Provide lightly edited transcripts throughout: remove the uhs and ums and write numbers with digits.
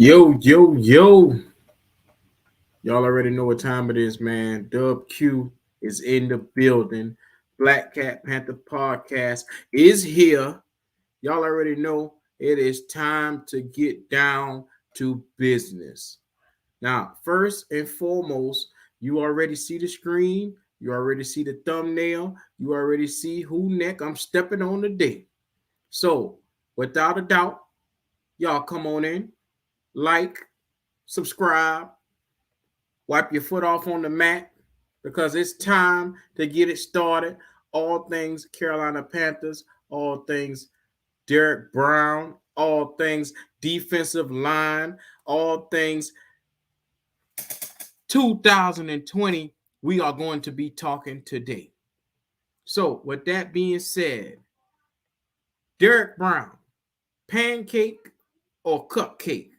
Yo, yo, yo. Y'all already know what time it is, man. Dub Q is in the building. Black Cat Panther Podcast is here. Y'all already know it is time to get down to business. Now, first and foremost, you already see the screen. You already see the thumbnail. You already see who neck I'm stepping on today. So, without a doubt, y'all come on in, like, subscribe, wipe your foot off on the mat because it's time to get it started. All things Carolina Panthers, all things Derrick Brown, all things defensive line, all things 2020. We are going to be talking today. So, with that being said, Derrick Brown, Pancake or Cupcake?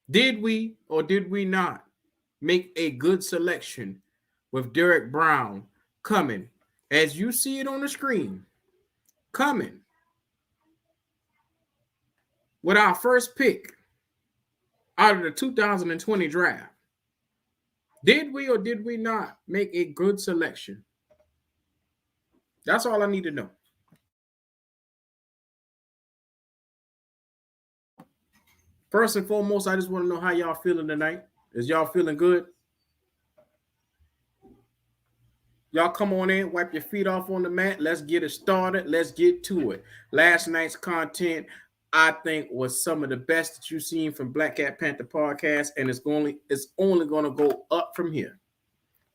Did we or did we not make a good selection with Derrick Brown coming, as you see it on the screen, coming with our first pick out of the 2020 draft? Did we or did we not make a good selection? That's all I need to know. First and foremost, I just want to know how y'all feeling tonight. Is y'all feeling good? Y'all come on in, wipe your feet off on the mat. Let's get it started. Let's get to it. Last night's content, I think, was some of the best that you've seen from Black Cat Panther Podcast, and it's only going to go up from here.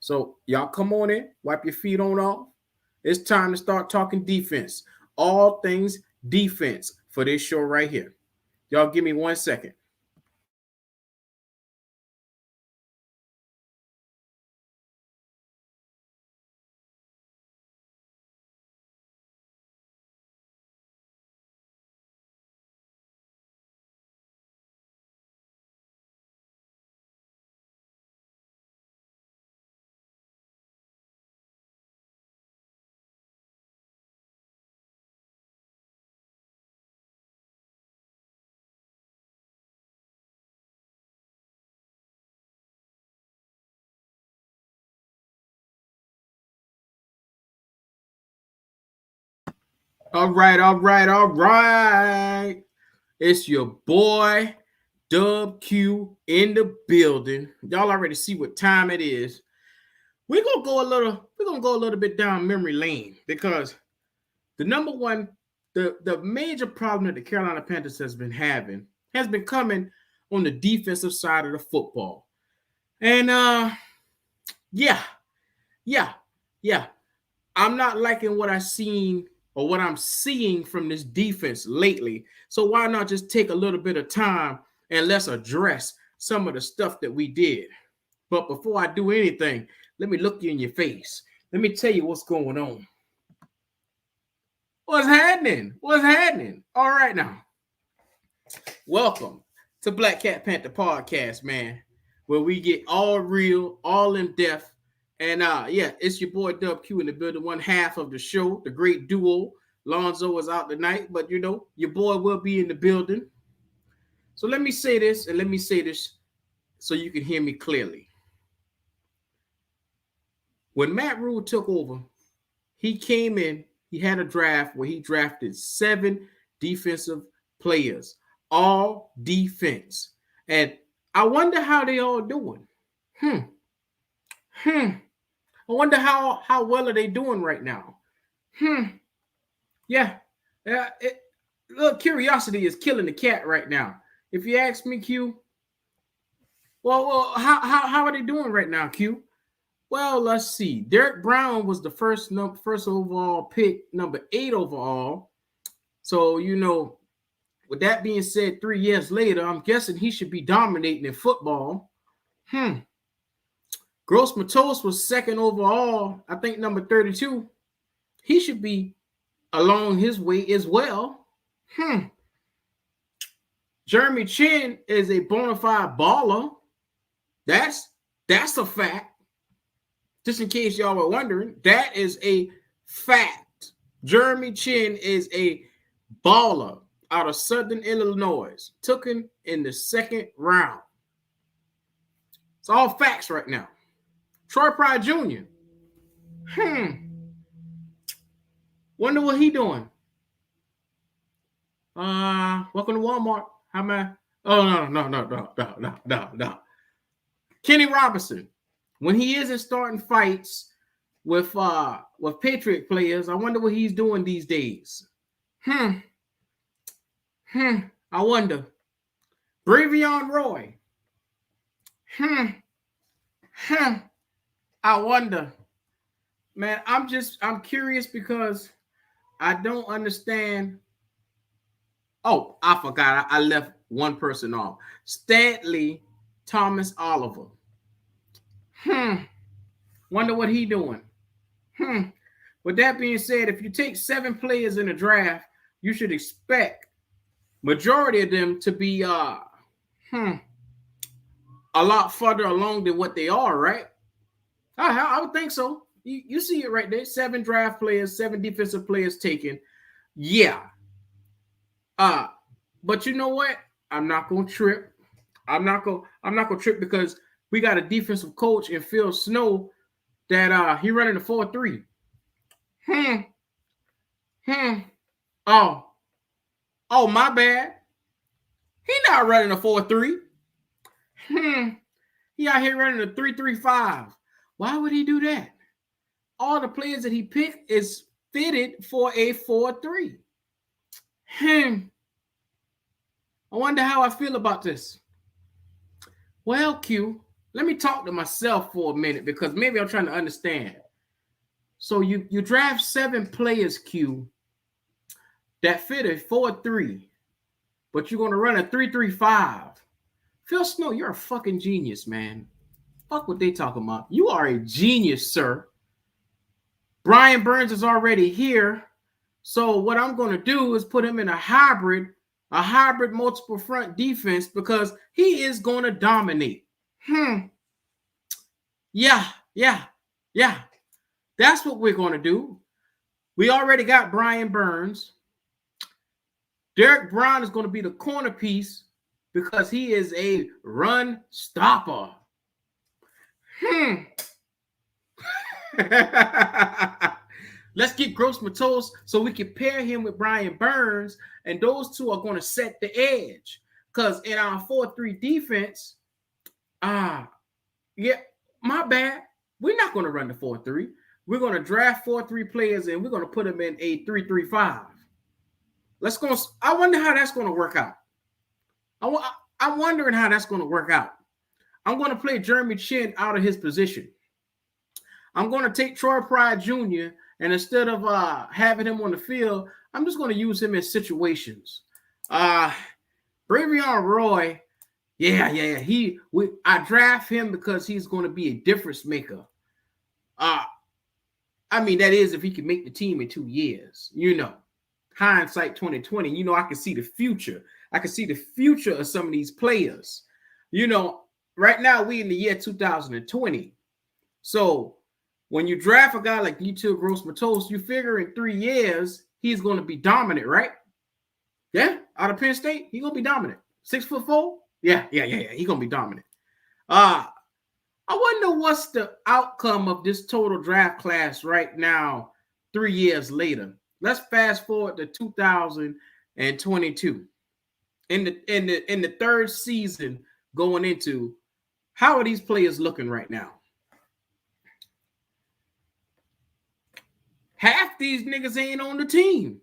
So y'all come on in, wipe your feet on off. It's time to start talking defense. All things defense for this show right here. Y'all give me 1 second. All right, all right, all right. It's your boy Dub Q in the building. Y'all already see what time it is. We're gonna go a little bit down memory lane because the number one, the major problem that the Carolina Panthers has been having has been coming on the defensive side of the football. And yeah, yeah, yeah. I'm not liking what I've seen or what I'm seeing from this defense lately. So why not just take a little bit of time and let's address some of the stuff that we did. But before I do anything, let me look you in your face. Let me tell you what's going on. What's happening? What's happening? All right now. Welcome to Black Cat Panther Podcast, man, where we get all real, all in depth. And yeah, it's your boy Dub Q in the building, one half of the show, the great duo. Lonzo is out tonight, but you know, your boy will be in the building. So let me say this, and let me say this so you can hear me clearly. When Matt Rule took over, he came in, he had a draft where he drafted 7 defensive players, all defense. And I wonder how they all doing. I wonder how well are they doing right now. Yeah. Look, curiosity is killing the cat right now. If you ask me, Q, well, how are they doing right now, Q? Well, let's see. Derrick Brown was the first overall pick, number 8 overall. So, you know, with that being said, 3 years later, I'm guessing he should be dominating in football. Gross Matos was 2nd overall, I think number 32. He should be along his way as well. Jeremy Chin is a bona fide baller. That's a fact. Just in case y'all were wondering, that is a fact. Jeremy Chin is a baller. out of Southern Illinois, took him in the second round. It's all facts right now. Troy Pride Jr. Wonder what he doing. Welcome to Walmart. How am I? Oh, no. Kenny Robinson, when he isn't starting fights with Patriot players, I wonder what he's doing these days. I wonder. Bravion Roy. I wonder. Man, I'm curious because I don't understand. Oh, I forgot. I left one person off. Stanley Thomas Oliver. Wonder what he doing. With that being said, if you take 7 players in a draft, you should expect majority of them to be a lot further along than what they are, right? I would think so. You see it right there. 7 draft players, 7 defensive players taken. Yeah. But you know what? I'm not gonna trip. I'm not gonna trip because we got a defensive coach in Phil Snow that he running a 4-3. Oh, my bad. He not running a 4-3. He out here running a 3-3-5. Why would he do that? All the players that he picked is fitted for a 4-3. I wonder how I feel about this. Well, Q, let me talk to myself for a minute because maybe I'm trying to understand. So you draft 7 players, Q, that fit a 4-3, but you're going to run a 3-3-5. Phil Snow, you're a fucking genius, man. Fuck what they talking about. You are a genius, sir. Brian Burns is already here. So what I'm going to do is put him in a hybrid multiple front defense because he is going to dominate. Yeah. That's what we're going to do. We already got Brian Burns. Derrick Brown is going to be the corner piece because he is a run stopper. Let's get Gross Matos so we can pair him with Brian Burns, and those two are going to set the edge. Because in our 4-3 defense, my bad. We're not going to run the 4-3. We're going to draft 4-3 players, and we're going to put them in a 3-3-5. I wonder how that's going to work out. I'm wondering how that's going to work out. I'm going to play Jeremy Chin out of his position. I'm going to take Troy Pride Jr., and instead of having him on the field, I'm just going to use him in situations. Bravion Roy, I draft him because he's going to be a difference maker. That is if he can make the team in 2 years. Hindsight 2020. I can see the future. I can see the future of some of these players. Right now we in the year 2020. So when you draft a guy like Yetur Gross-Matos, you figure in 3 years he's going to be dominant, right? Yeah, out of Penn State, he's going to be dominant. 6'4"? Yeah. He's going to be dominant. I wonder what's the outcome of this total draft class right now, 3 years later. Let's fast forward to 2022. In the third season going into, how are these players looking right now? Half these niggas ain't on the team.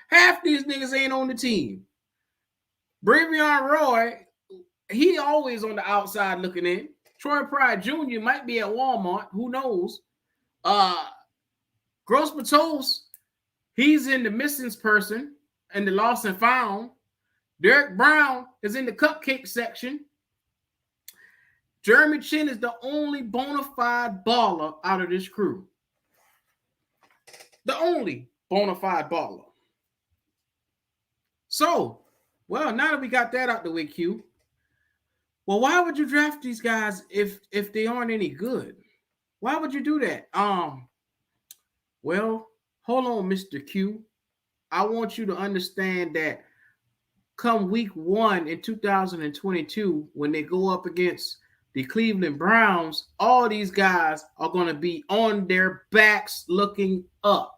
Half these niggas ain't on the team. Bravion Roy, he always on the outside looking in. Troy Pride Jr. might be at Walmart. Who knows? Gross Matos, he's in the missing person and the lost and found. Derrick Brown is in the Cupcake section. Jeremy Chin is the only bona fide baller out of this crew. The only bona fide baller. So, now that we got that out the way, Q, why would you draft these guys if they aren't any good? Why would you do that? Hold on, Mr. Q. I want you to understand that come week 1 in 2022, when they go up against the Cleveland Browns, all these guys are going to be on their backs looking up.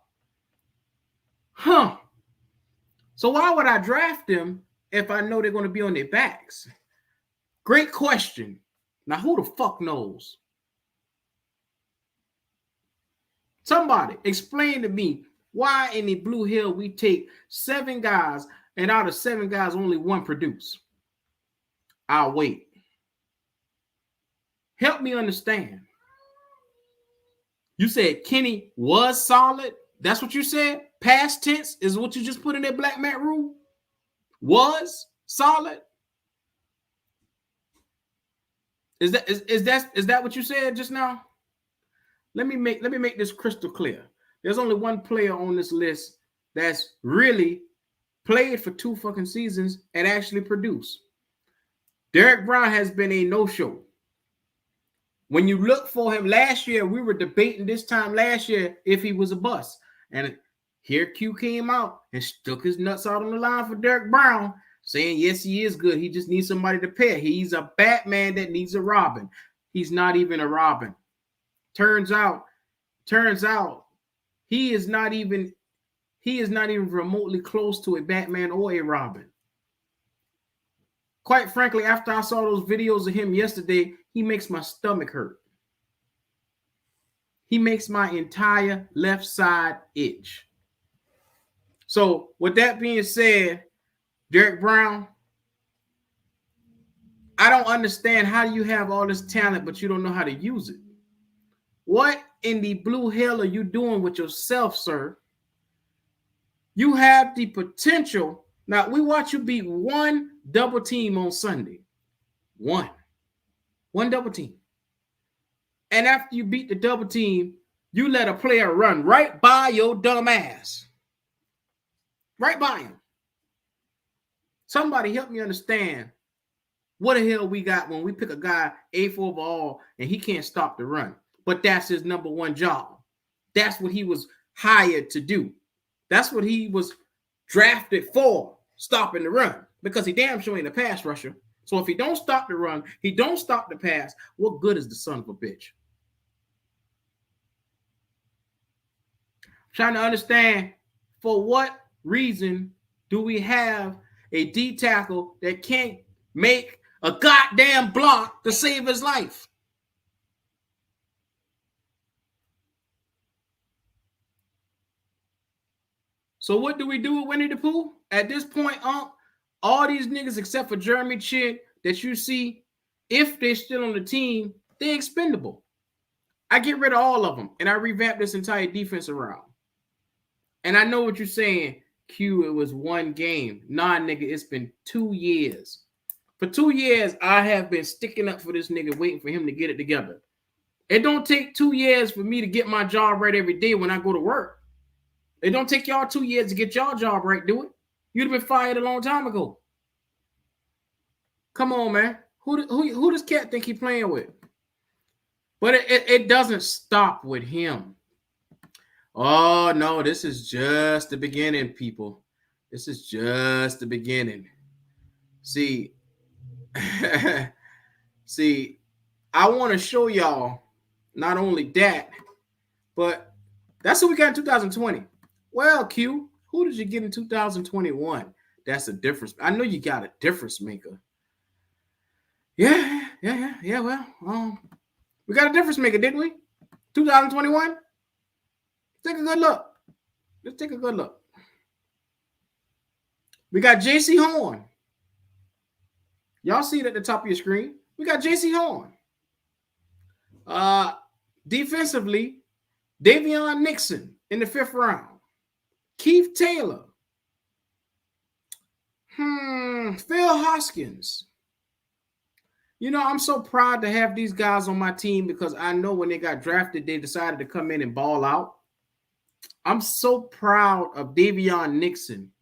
So why would I draft them if I know they're going to be on their backs? Great question. Now, who the fuck knows? Somebody explain to me why in the Blue Hill we take 7 guys and out of 7 guys only 1 produce. I'll wait. Help me understand. You said Kenny was solid? That's what you said? Past tense is what you just put in that black mat rule? Was solid? Is that what you said just now? Let me make this crystal clear. There's only 1 player on this list that's really played for 2 fucking seasons and actually produced. Derrick Brown has been a no-show. When you look for him last year, we were debating this time last year if he was a bust. And here Q came out and stuck his nuts out on the line for Derrick Brown, saying, yes, he is good. He just needs somebody to pair. He's a Batman that needs a Robin. He's not even a Robin. Turns out, he is not even remotely close to a Batman or a Robin. Quite frankly, after I saw those videos of him yesterday, he makes my stomach hurt. He makes my entire left side itch. So with that being said, Derrick Brown, I don't understand how you have all this talent, but you don't know how to use it. What in the blue hell are you doing with yourself, sir? You have the potential. Now, we watch you beat 1 double team on Sunday. One double team. And after you beat the double team, you let a player run right by your dumb ass. Right by him. Somebody help me understand what the hell we got when we pick a guy 8th overall and he can't stop the run. But that's his number 1 job. That's what he was hired to do. That's what he was drafted for, stopping the run. Because he damn sure ain't a pass rusher. So if he don't stop the run, he don't stop the pass, what good is the son of a bitch? I'm trying to understand, for what reason do we have a D tackle that can't make a goddamn block to save his life? So what do we do with Winnie the Pooh? At this point, all these niggas except for Jeremy Chinn that you see, if they're still on the team, they're expendable. I get rid of all of them, and I revamp this entire defense around. And I know what you're saying, Q, it was 1 game. Nah, nigga, it's been 2 years. For 2 years, I have been sticking up for this nigga, waiting for him to get it together. It don't take 2 years for me to get my job right every day when I go to work. It don't take y'all 2 years to get y'all job right, do it? You'd have been fired a long time ago. Come on, man. Who does Cat think he playing with? But it doesn't stop with him. Oh, no, this is just the beginning, people. This is just the beginning. See, I want to show y'all not only that, but that's what we got in 2020. Well, Q, who did you get in 2021? That's a difference. I know you got a difference maker. Yeah. Well, we got a difference maker, didn't we? 2021? Take a good look. Let's take a good look. We got J.C. Horn. Y'all see it at the top of your screen. We got J.C. Horn. Defensively, Davion Nixon in the 5th round. Keith Taylor. Phil Hoskins. You know, I'm so proud to have these guys on my team because I know when they got drafted, they decided to come in and ball out. I'm so proud of Davion Nixon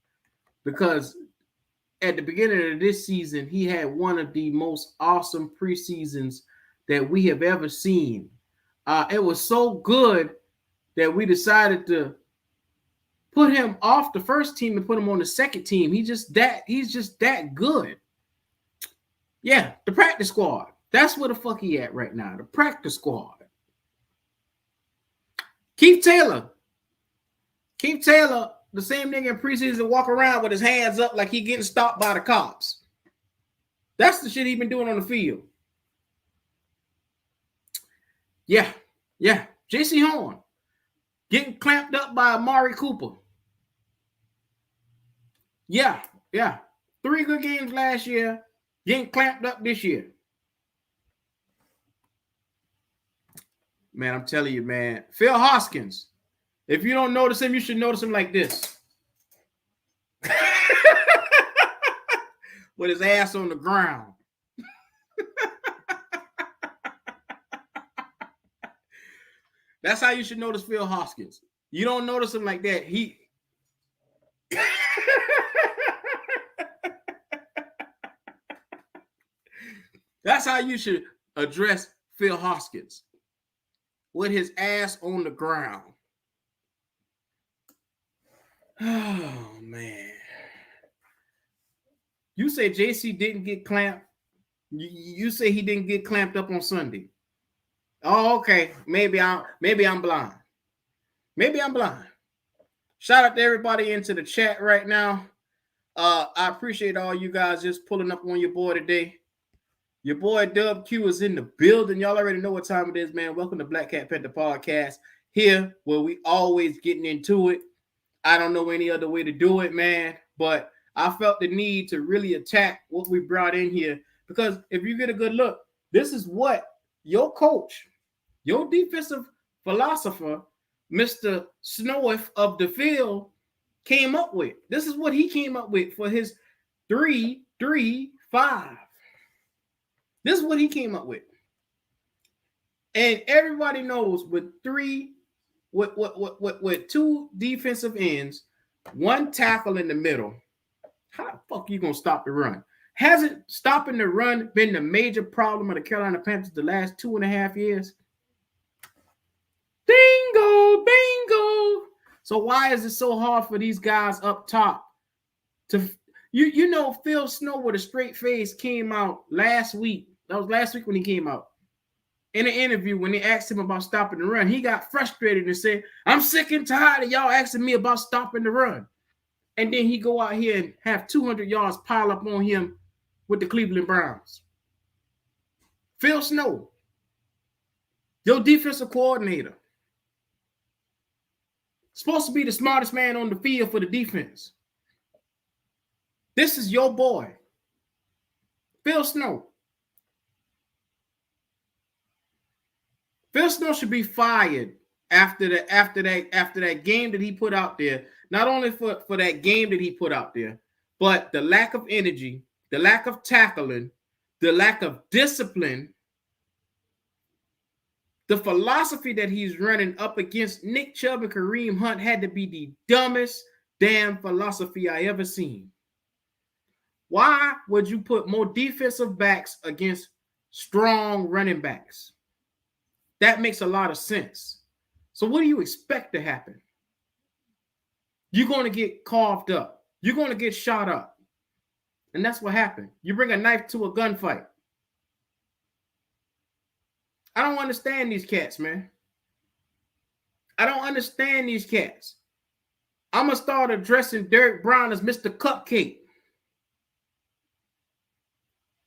because at the beginning of this season, he had one of the most awesome preseasons that we have ever seen. It was so good that we decided to put him off the first team and put him on the second team. He's just that good. Yeah, the practice squad. That's where the fuck he at right now. The practice squad. Keith Taylor, the same nigga in preseason, walk around with his hands up like he getting stopped by the cops. That's the shit he been doing on the field. Yeah. J.C. Horn getting clamped up by Amari Cooper. Yeah. 3 good games last year, getting clamped up this year. Man, I'm telling you, man. Phil Hoskins. If you don't notice him, you should notice him like this. With his ass on the ground. That's how you should notice Phil Hoskins. You don't notice him like that. That's how you should address Phil Hoskins. With his ass on the ground. Oh, man. You say JC didn't get clamped. You say he didn't get clamped up on Sunday. Oh, okay. Maybe I'm blind. Maybe I'm blind. Shout out to everybody into the chat right now. I appreciate all you guys just pulling up on your boy today. Your boy Dub Q is in the building. Y'all already know what time it is, man. Welcome to Black Cat Panther Podcast. Here, where we always getting into it. I don't know any other way to do it, man. But I felt the need to really attack what we brought in here. Because if you get a good look, this is what your coach, your defensive philosopher, Mr. Snowiff of the field, came up with. This is what he came up with for his 3-3-5. This is what he came up with. And everybody knows with 2 defensive ends, 1 tackle in the middle, how the fuck are you going to stop the run? Hasn't stopping the run been the major problem of the Carolina Panthers the last 2.5 years? Bingo. So why is it so hard for these guys up top to you know Phil Snow with a straight face came out last week. That was last week when he came out. In an interview, when they asked him about stopping the run, he got frustrated and said, I'm sick and tired of y'all asking me about stopping the run. And then he go out here and have 200 yards pile up on him with the Cleveland Browns. Phil Snow, your defensive coordinator, supposed to be the smartest man on the field for the defense. This is your boy, Phil Snow. Phil Snow should be fired after that game that he put out there. Not only for that game that he put out there, but the lack of energy, the lack of tackling, the lack of discipline, the philosophy that he's running up against Nick Chubb and Kareem Hunt had to be the dumbest damn philosophy I ever seen. Why would you put more defensive backs against strong running backs? That makes a lot of sense. So what do you expect to happen? You're going to get carved up. You're going to get shot up. And that's what happened. You bring a knife to a gunfight. I don't understand these cats, man. I don't understand these cats. I'm going to start addressing Derrick Brown as Mr. Cupcake.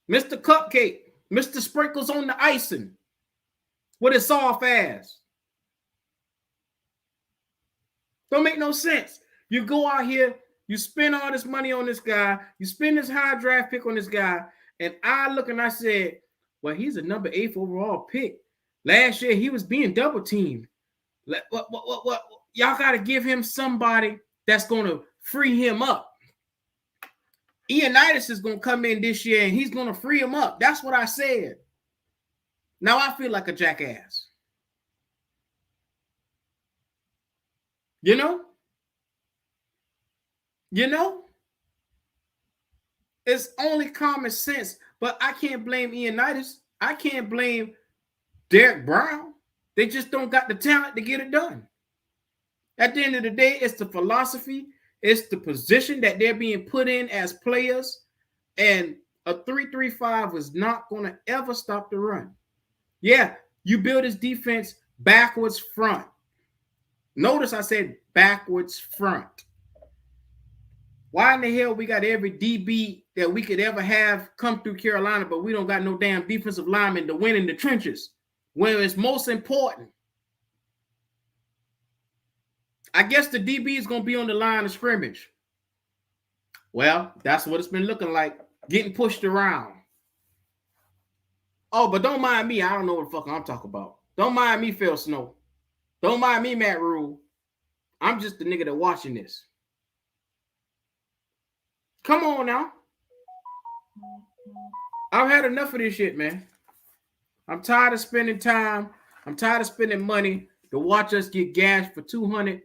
Mr. Cupcake. Mr. Sprinkles on the icing. With his soft ass. Don't make no sense. You go out here, you spend all this money on this guy, you spend this high draft pick on this guy, and I look and I said, well, he's a number 8 overall pick. Last year, he was being double teamed. What? Y'all got to give him somebody that's going to free him up. Ioannidis is going to come in this year, and he's going to free him up. That's what I said. Now I feel like a jackass. You know? It's only common sense, but I can't blame Ioannidis. I can't blame Derrick Brown. They just don't got the talent to get it done. At the end of the day, it's the philosophy, it's the position that they're being put in as players, and a 3-3-5 is not going to ever stop the run. Yeah, you build this defense backwards front. Notice I said backwards front. Why in the hell we got every DB that we could ever have come through Carolina, but we don't got no damn defensive lineman to win in the trenches when it's most important? I guess the DB is going to be on the line of scrimmage. Well, that's what it's been looking like, getting pushed around. Oh, but don't mind me. I don't know what the fuck I'm talking about. Don't mind me, Phil Snow. Don't mind me, Matt Rule. I'm just the nigga that watching this. Come on now. I've had enough of this shit, man. I'm tired of spending time. I'm tired of spending money to watch us get gashed for 200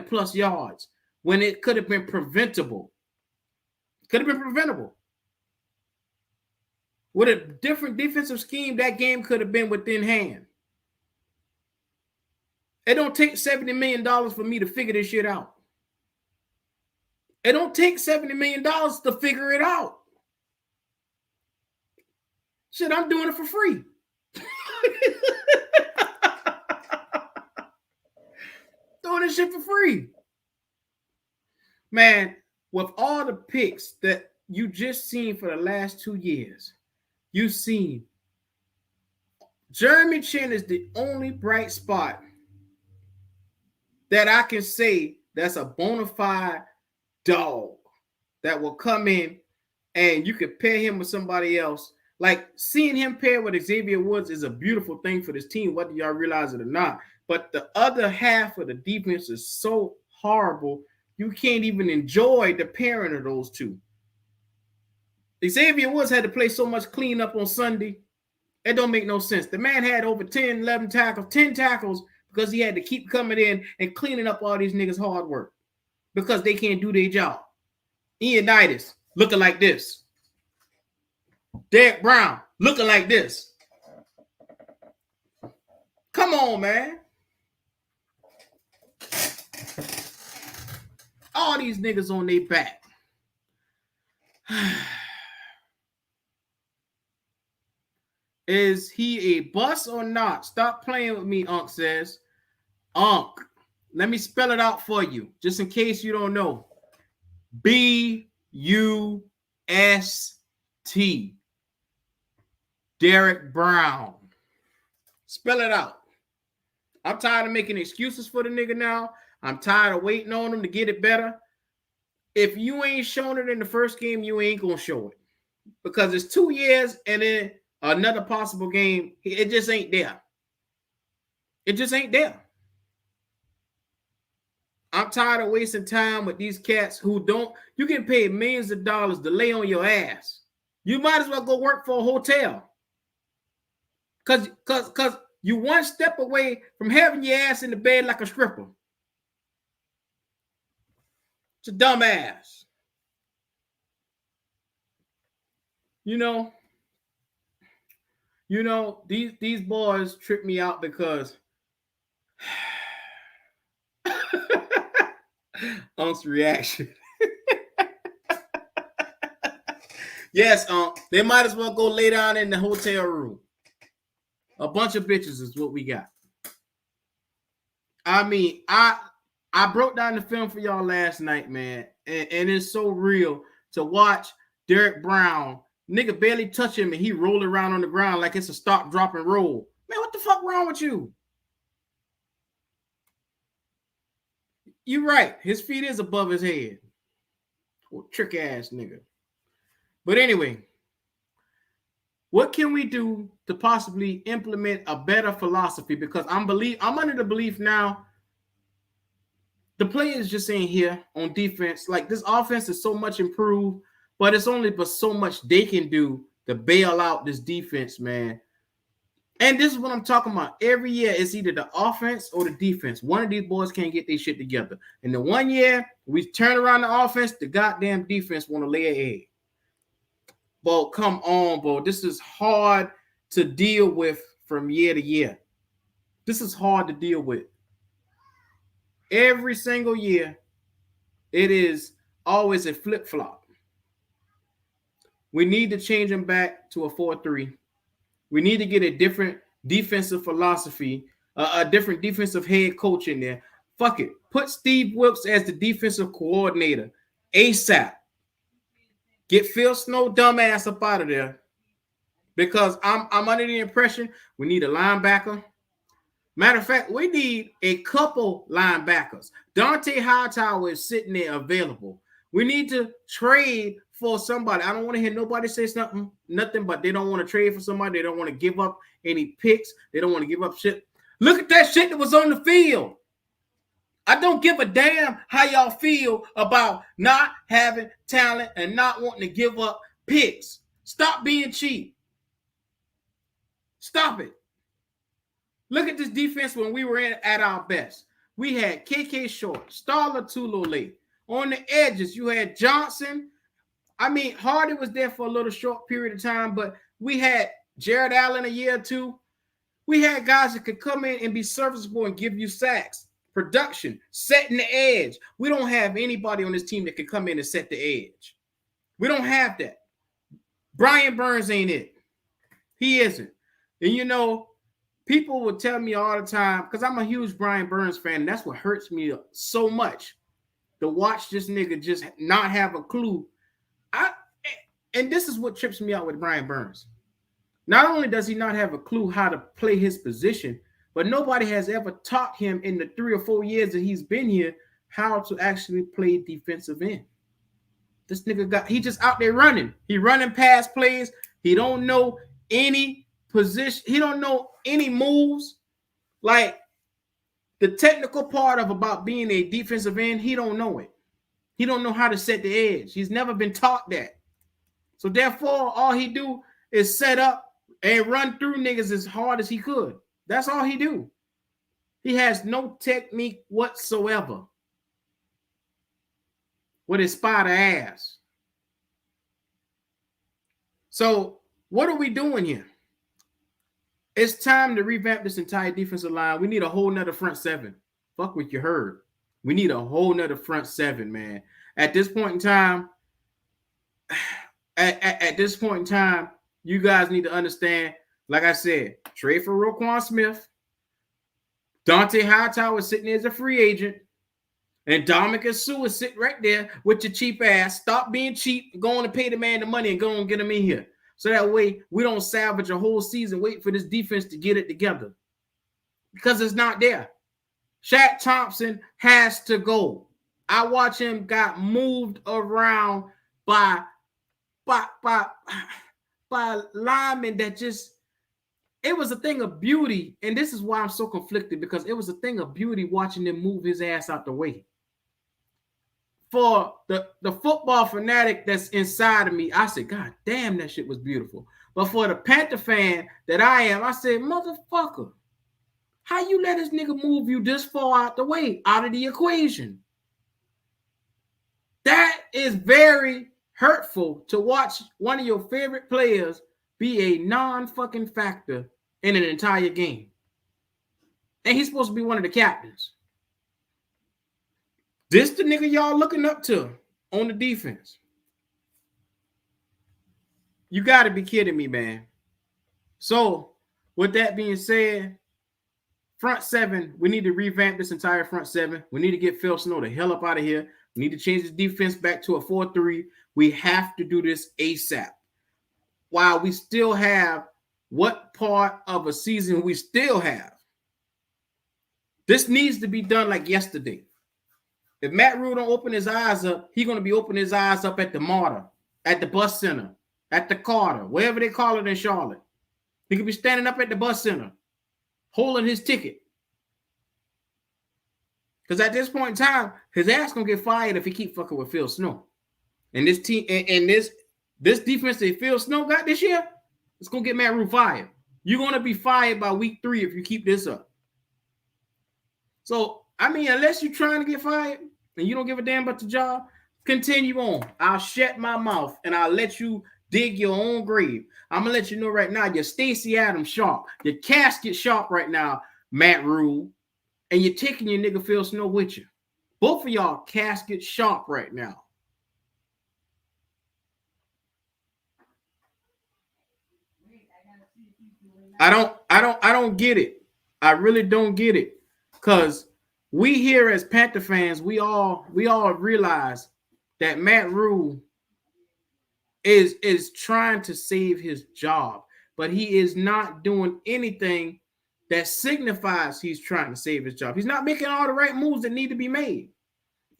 plus yards when it could have been preventable. Could have been preventable. With a different defensive scheme, that game could have been within hand. It don't take $70 million for me to figure this shit out. It don't take $70 million to figure it out. Shit, I'm doing it for free. Doing this shit for free. Man, with all the picks that you just seen for the last 2 years, you've seen Jeremy Chin is the only bright spot that I can say that's a bona fide dog that will come in and you could pair him with somebody else. Like seeing him paired with Xavier Woods is a beautiful thing for this team, whether y'all realize it or not. But the other half of the defense is so horrible, you can't even enjoy the pairing of those two. Xavier Woods had to play so much cleanup on Sunday. It don't make no sense. The man had over 10 tackles because he had to keep coming in and cleaning up all these niggas' hard work because they can't do their job. Ianitis looking like this. Derrick Brown looking like this. Come on, man. All these niggas on their back. Is he a bust or not? Stop playing with me, Unc says. Unc. Let me spell it out for you, just in case you don't know. B-U-S-T. Derrick Brown. Spell it out. I'm tired of making excuses for the nigga now. I'm tired of waiting on him to get it better. If you ain't shown it in the first game, you ain't going to show it. Because it's 2 years and then another possible game. It just ain't there. It just ain't there. I'm tired of wasting time with these cats who don't. You can pay millions of dollars to lay on your ass. You might as well go work for a hotel. Because you one step away from having your ass in the bed like a stripper. It's a dumbass. You know, these boys trip me out because Unc's reaction. Yes, they might as well go lay down in the hotel room. A bunch of bitches is what we got. I mean, I broke down the film for y'all last night, man, and it's so real to watch Derrick Brown, nigga barely touch him, and he roll around on the ground like it's a stop, drop, and roll. Man, what the fuck wrong with you? You're right. His feet is above his head. Oh, trick ass nigga. But anyway, what can we do to possibly implement a better philosophy? Because I'm under the belief now the players just ain't here on defense. Like this offense is so much improved, but it's only but so much they can do to bail out this defense, man. And this is what I'm talking about. Every year, it's either the offense or the defense. One of these boys can't get their shit together. And the 1 year we turn around the offense, the goddamn defense want to lay an egg. Bro, come on, bro. This is hard to deal with from year to year. This is hard to deal with. Every single year, it is always a flip-flop. We need to change them back to a 4-3. We need to get a different defensive philosophy, a different defensive head coach in there. Fuck it. Put Steve Wilkes as the defensive coordinator ASAP. Get Phil Snow dumbass up out of there. Because I'm under the impression we need a linebacker. Matter of fact, we need a couple linebackers. Dante Hightower is sitting there available. We need to trade for somebody. I don't want to hear nobody say nothing, but they don't want to trade for somebody. They don't want to give up any picks. They don't want to give up shit. Look at that shit that was on the field. I don't give a damn how y'all feel about not having talent and not wanting to give up picks. Stop being cheap. Stop it. Look at this defense when we were at our best. We had KK Short, Starla Tulole. On the edges, you had Johnson. I mean, Hardy was there for a little short period of time, but we had Jared Allen a year or two. We had guys that could come in and be serviceable and give you sacks, production, setting the edge. We don't have anybody on this team that can come in and set the edge. We don't have that. Brian Burns ain't it. He isn't. And you know, people would tell me all the time, because I'm a huge Brian Burns fan, and that's what hurts me so much, to watch this nigga just not have a clue. And this is what trips me out with Brian Burns. Not only does he not have a clue how to play his position, but nobody has ever taught him in the 3 or 4 years that he's been here how to actually play defensive end. This nigga he just out there running. He running past plays. He don't know any position. He don't know any moves. Like, the technical part of about being a defensive end, he don't know it. He don't know how to set the edge. He's never been taught that. So therefore, all he do is set up and run through niggas as hard as he could. That's all he do. He has no technique whatsoever with his spider ass. So what are we doing here? It's time to revamp this entire defensive line. We need a whole nother front seven. Fuck what you heard. We need a whole nother front seven, man. At this point in time, you guys need to understand, like I said, trade for Roquan Smith. Dante Hightower is sitting there as a free agent. And Dominic Sue is sitting right there with your cheap ass. Stop being cheap. Go on and pay the man the money and go and get him in here. So that way we don't salvage a whole season waiting for this defense to get it together. Because it's not there. Shaq Thompson has to go. I watch him got moved around by linemen that just, it was a thing of beauty. And this is why I'm so conflicted, because it was a thing of beauty watching him move his ass out the way. For the football fanatic that's inside of me, I said, God damn, that shit was beautiful. But for the Panther fan that I am, I said, motherfucker, how you let this nigga move you this far out the way, out of the equation? That is very hurtful, to watch one of your favorite players be a non-fucking factor in an entire game. And he's supposed to be one of the captains. This the nigga y'all looking up to on the defense. You got to be kidding me, man. So, with that being said, front seven, we need to revamp this entire front seven. We need to get Phil Snow the hell up out of here. We need to change the defense back to a 4-3. We have to do this ASAP. While we still have what part of a season we still have. This needs to be done like yesterday. If Matt Rule don't open his eyes up, he's going to be opening his eyes up at the Marta, at the bus center, at the Carter, wherever they call it in Charlotte. He could be standing up at the bus center, holding his ticket. Because at this point in time, his ass going to get fired if he keep fucking with Phil Snow. And this team, and this defense that Phil Snow got this year, it's going to get Matt Rule fired. You're going to be fired by week 3 if you keep this up. So, I mean, unless you're trying to get fired and you don't give a damn about the job, continue on. I'll shut my mouth and I'll let you dig your own grave. I'm going to let you know right now, you're Stacey Adams sharp. Your casket sharp right now, Matt Rule. and you're taking your nigga Phil Snow with you. Both of y'all casket sharp right now. I don't get it. I really don't get it. Cause we here as Panther fans, we all realize that Matt Rule is trying to save his job, but he is not doing anything that signifies he's trying to save his job. He's not making all the right moves that need to be made.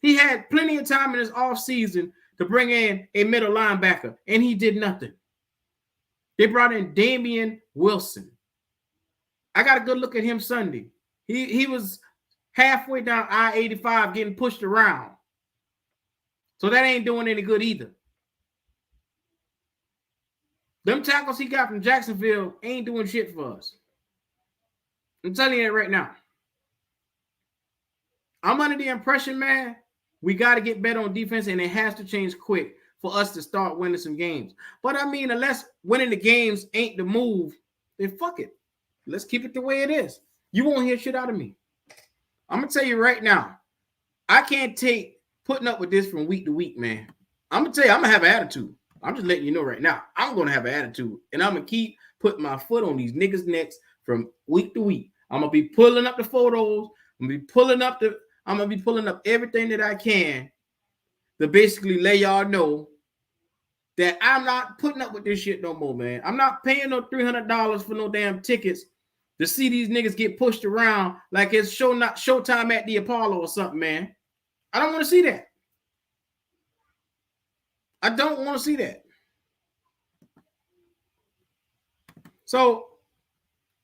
He had plenty of time in his offseason to bring in a middle linebacker, and he did nothing. They brought in Damian Wilson. I got a good look at him Sunday. He was halfway down I-85 getting pushed around. So that ain't doing any good either. Them tackles he got from Jacksonville ain't doing shit for us. I'm telling you that right now. I'm under the impression, man, we got to get better on defense, and it has to change quick for us to start winning some games. But I mean, unless winning the games ain't the move, then fuck it. Let's keep it the way it is. You won't hear shit out of me. I'm going to tell you right now, I can't take putting up with this from week to week, man. I'm going to tell you, I'm going to have an attitude. I'm just letting you know right now, I'm going to have an attitude, and I'm going to keep putting my foot on these niggas' necks from week to week. I'm going to be pulling up the photos. I'm going to be pulling up everything that I can to basically let y'all know that I'm not putting up with this shit no more, man. I'm not paying no $300 for no damn tickets to see these niggas get pushed around like it's showtime at the Apollo or something, man. I don't want to see that. I don't want to see that. So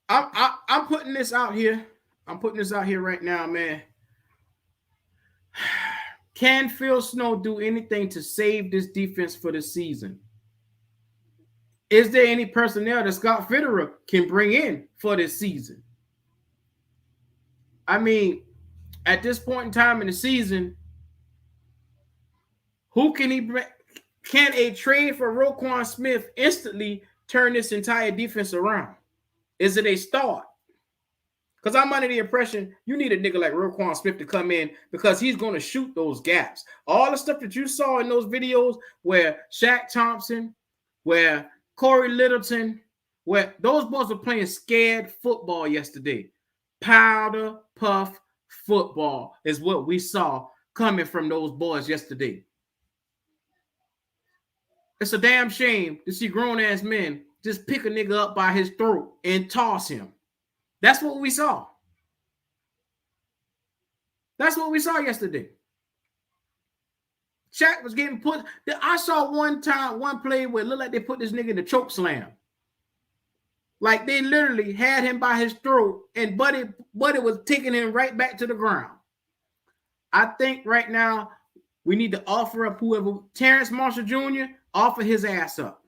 I'm putting this out here. I'm putting this out here right now, man. Can Phil Snow do anything to save this defense for the season? Is there any personnel that Scott Fitterer can bring in for this season? I mean, at this point in time in the season, who can he bring? Can a trade for Roquan Smith instantly turn this entire defense around? Is it a start? Because I'm under the impression you need a nigga like Roquan Smith to come in because he's going to shoot those gaps. All the stuff that you saw in those videos where Shaq Thompson, where Corey Littleton, where those boys were playing scared football yesterday. Powder puff football is what we saw coming from those boys yesterday. It's a damn shame to see grown-ass men just pick a nigga up by his throat and toss him. That's what we saw. That's what we saw yesterday. Shaq was getting put. I saw one play where it looked like they put this nigga in the choke slam. Like they literally had him by his throat and Buddy was taking him right back to the ground. I think right now we need to offer up whoever. Terrence Marshall Jr., offer his ass up.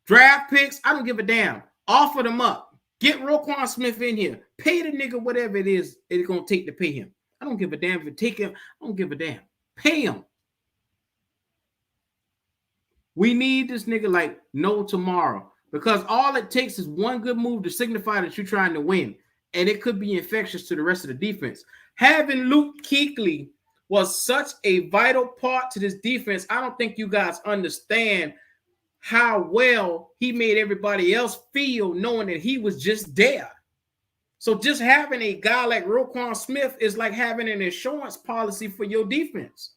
Draft picks, I don't give a damn. Offer them up. Get Roquan Smith in here. Pay the nigga whatever it is it's going to take to pay him. I don't give a damn if it take him. I don't give a damn. Pay him. We need this nigga like no tomorrow because all it takes is one good move to signify that you're trying to win, and it could be infectious to the rest of the defense. Having Luke Kuechly was such a vital part to this defense. I don't think you guys understand how well he made everybody else feel knowing that he was just there. So just having a guy like Roquan Smith is like having an insurance policy for your defense.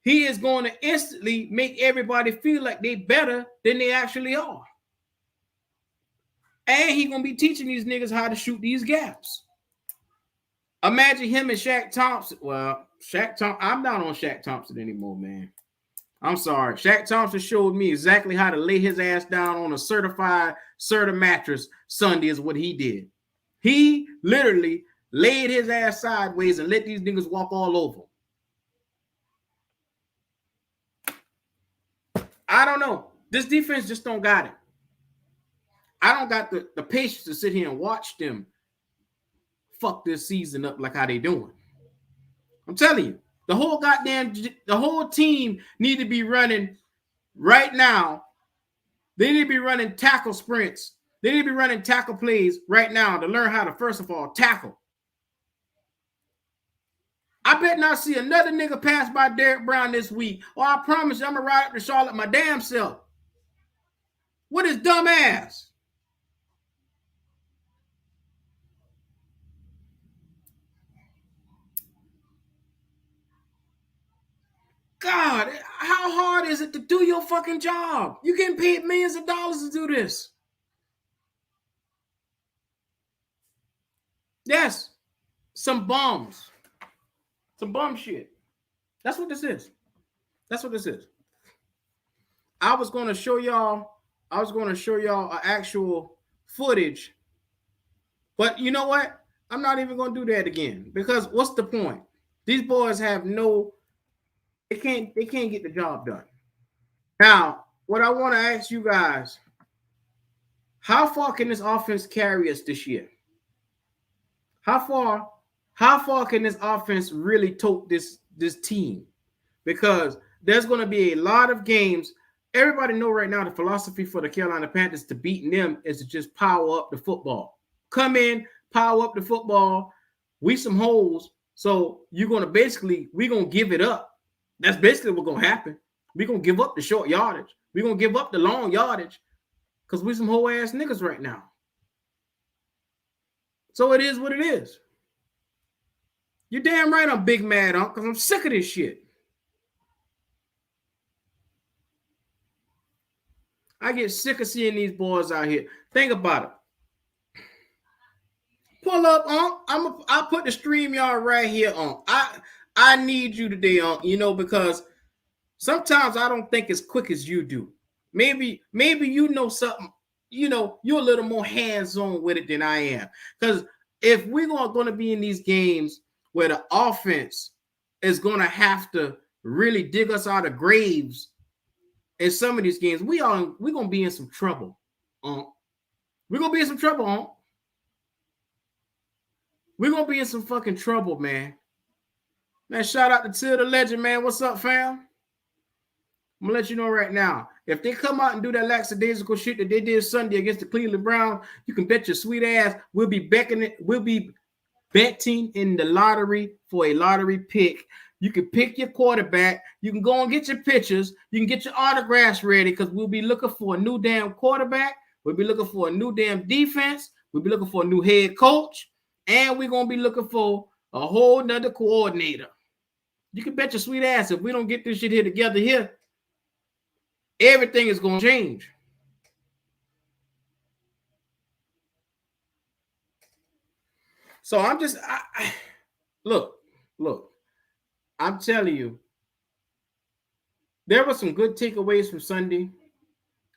He is going to instantly make everybody feel like they better than they actually are. And he's going to be teaching these niggas how to shoot these gaps. Imagine him and Shaq Thompson. Well, I'm not on Shaq Thompson anymore, man. I'm sorry. Shaq Thompson showed me exactly how to lay his ass down on a certified Serta mattress Sunday is what he did. He literally laid his ass sideways and let these niggas walk all over. I don't know. This defense just don't got it. I don't got the patience to sit here and watch them fuck this season up like how they doing. I'm telling you, the whole team need to be running right now. They need to be running tackle sprints. They need to be running tackle plays right now to learn how to, first of all, tackle. I bet not see another nigga pass by Derrick Brown this week, or I promise you I'm gonna ride up to Charlotte my damn self. What is dumb ass? God, how hard is it to do your fucking job? You getting paid millions of dollars to do this. Yes, some bums. Some bum shit. That's what this is. That's what this is. I was going to show y'all an actual footage. But you know what? I'm not even going to do that again, because what's the point? These boys have they can't get the job done. Now, what I want to ask you guys, how far can this offense carry us this year? How far can this offense really tote this team? Because there's going to be a lot of games. Everybody know right now the philosophy for the Carolina Panthers to beating them is to just power up the football. Come in, power up the football. We some holes. So we're going to give it up. That's basically what's going to happen. We're going to give up the short yardage. We're going to give up the long yardage because we some whole ass niggas right now. So it is what it is. You're damn right I'm big mad, Unc, because I'm sick of this shit. I get sick of seeing these boys out here. Think about it. Pull up, Unc. I'll put the StreamYard right here, Unc. I need you today, Unc, because sometimes I don't think as quick as you do. Maybe you know something, you're a little more hands-on with it than I am. Because if we're going to be in these games where the offense is going to have to really dig us out of graves in some of these games, we're going to be in some trouble. We're going to be in some trouble, We're going to be in some fucking trouble, man. Man, shout out to Till the Legend, man. What's up, fam? I'm going to let you know right now. If they come out and do that lackadaisical shit that they did Sunday against the Cleveland Browns, you can bet your sweet ass we'll be betting in the lottery for a lottery pick. You can pick your quarterback. You can go and get your pictures. You can get your autographs ready, because we'll be looking for a new damn quarterback. We'll be looking for a new damn defense. We'll be looking for a new head coach. And we're going to be looking for a whole nother coordinator. You can bet your sweet ass if we don't get this shit here together here, everything is going to change. So I'm just, look, I'm telling you, there were some good takeaways from Sunday.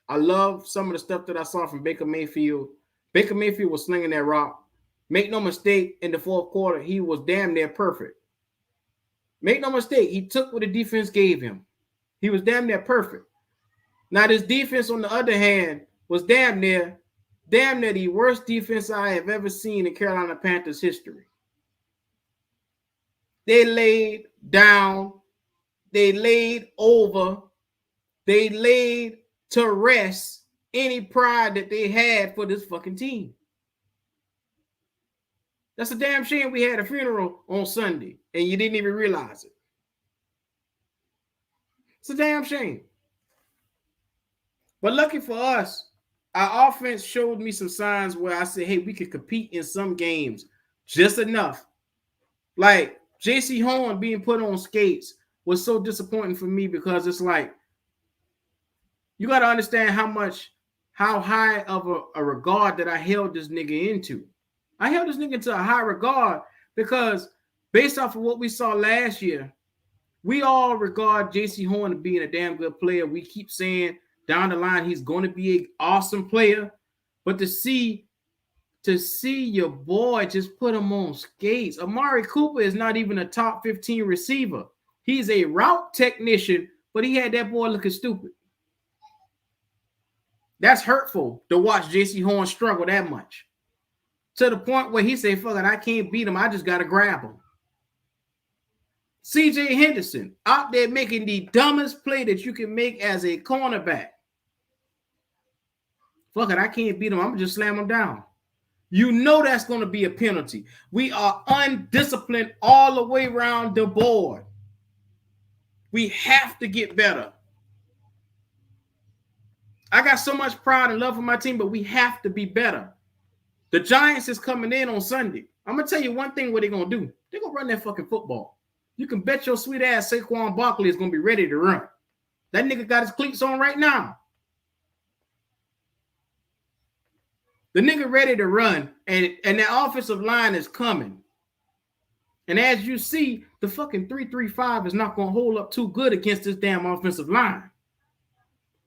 I love some of the stuff that I saw from Baker Mayfield. Baker Mayfield was slinging that rock. Make no mistake, in the fourth quarter, he was damn near perfect. Make no mistake, he took what the defense gave him. He was damn near perfect. Now, this defense, on the other hand, was damn near the worst defense I have ever seen in Carolina Panthers history. They laid down. They laid over. They laid to rest any pride that they had for this fucking team. That's a damn shame we had a funeral on Sunday and you didn't even realize it. It's a damn shame. But lucky for us, our offense showed me some signs where I said, hey, we could compete in some games just enough. Like J.C. Horn being put on skates was so disappointing for me, because it's like, you got to understand how high of a regard that I held this nigga into. I held this nigga into a high regard because based off of what we saw last year, we all regard J.C. Horn as being a damn good player. We keep saying down the line he's going to be an awesome player. But to see your boy just put him on skates. Amari Cooper is not even a top 15 receiver. He's a route technician, but he had that boy looking stupid. That's hurtful to watch J.C. Horn struggle that much. To the point where he said, fuck it, I can't beat him. I just got to grab him. C.J. Henderson out there making the dumbest play that you can make as a cornerback. Fuck it, I can't beat him. I'm going to just slam him down. You know that's going to be a penalty. We are undisciplined all the way around the board. We have to get better. I got so much pride and love for my team, but we have to be better. The Giants is coming in on Sunday. I'm going to tell you one thing what they're going to do. They're going to run that fucking football. You can bet your sweet ass Saquon Barkley is going to be ready to run. That nigga got his cleats on right now. The nigga ready to run, and the offensive line is coming. And as you see, the fucking 3-3-5 is not going to hold up too good against this damn offensive line.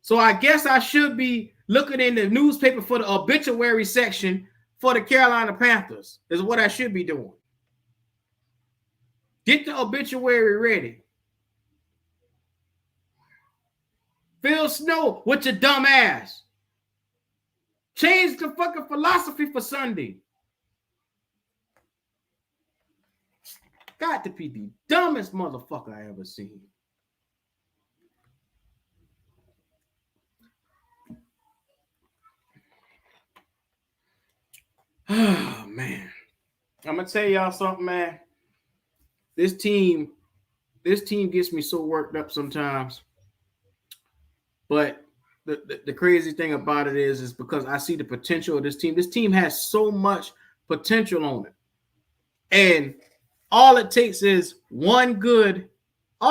So I guess I should be looking in the newspaper for the obituary section for the Carolina Panthers is what I should be doing. Get the obituary ready. Phil Snow with your dumb ass. Change the fucking philosophy for Sunday. Got to be the dumbest motherfucker I ever seen. Oh, man. I'm going to tell y'all something, man. This team gets me so worked up sometimes. But the crazy thing about it is because I see the potential of this team. This team has so much potential on it. And all it takes is all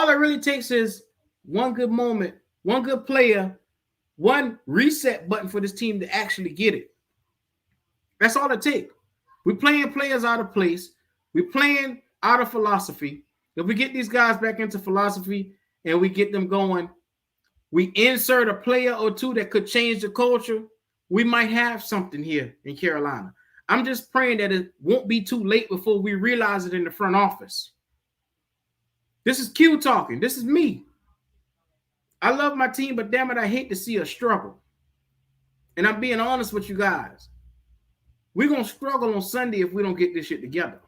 it really takes is one good moment, one good player, one reset button for this team to actually get it. That's all it takes. We're playing players out of place. We're playing out of philosophy. If we get these guys back into philosophy and we get them going, we insert a player or two that could change the culture, we might have something here in Carolina. I'm just praying that it won't be too late before we realize it in the front office. This is Q talking. This is me. I love my team, but damn it, I hate to see us struggle. And I'm being honest with you guys. We're going to struggle on Sunday if we don't get this shit together.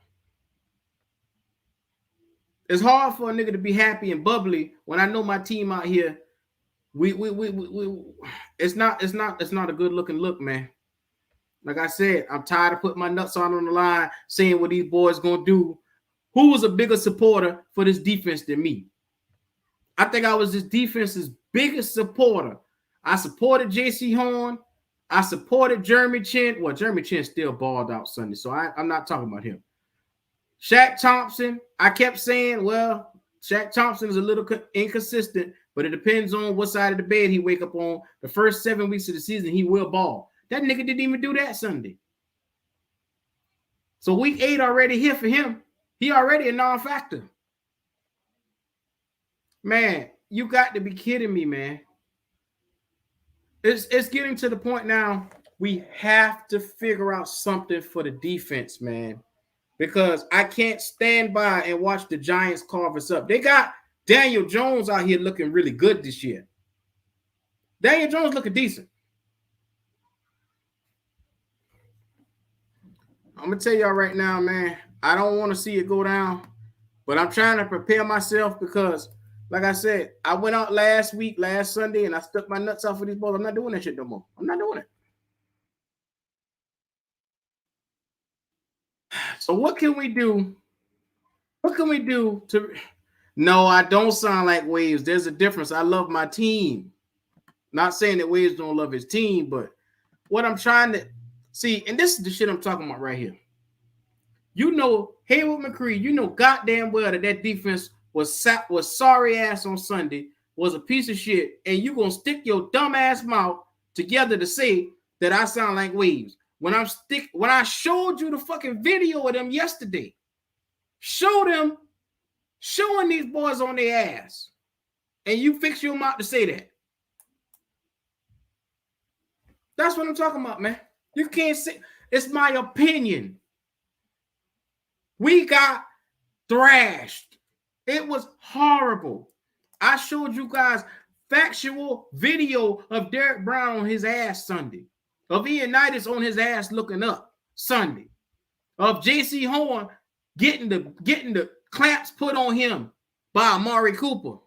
It's hard for a nigga to be happy and bubbly when I know my team out here. It's not a good looking look, man. Like I said, I'm tired of putting my nuts on the line, saying what these boys gonna do. Who was a bigger supporter for this defense than me? I think I was this defense's biggest supporter. I supported J.C. Horn. I supported Jeremy Chin. Well, Jeremy Chin still balled out Sunday, so I'm not talking about him. Shaq Thompson, I kept saying, well, Shaq Thompson is a little inconsistent, but it depends on what side of the bed he wake up on. The first 7 weeks of the season, he will ball. That nigga didn't even do that Sunday. So week 8 already here for him. He already a non-factor. Man, you got to be kidding me, man. It's getting to the point now we have to figure out something for the defense, man. Because I can't stand by and watch the Giants carve us up. They got Daniel Jones out here looking really good this year. Daniel Jones looking decent. I'm going to tell y'all right now, man, I don't want to see it go down, but I'm trying to prepare myself because, like I said, I went out last Sunday, and I stuck my nuts out for these balls. I'm not doing that shit no more. I'm not doing it. So what can we do? What can we do to... No, I don't sound like Waves. There's a difference. I love my team. Not saying that Waves don't love his team, but what I'm trying to see, and this is the shit I'm talking about right here. You know, Haywood McCree, you know goddamn well that defense was sorry ass on Sunday, was a piece of shit, and you gonna stick your dumb ass mouth together to say that I sound like Waves. When I showed you the fucking video of them yesterday, showing these boys on their ass, and you fix your mouth to say that. That's what I'm talking about, man. You can't say it's my opinion. We got thrashed. It was horrible. I showed you guys factual video of Derrick Brown on his ass Sunday, of Ioannidis on his ass looking up Sunday, of J.C. Horn getting the clamps put on him by Amari Cooper.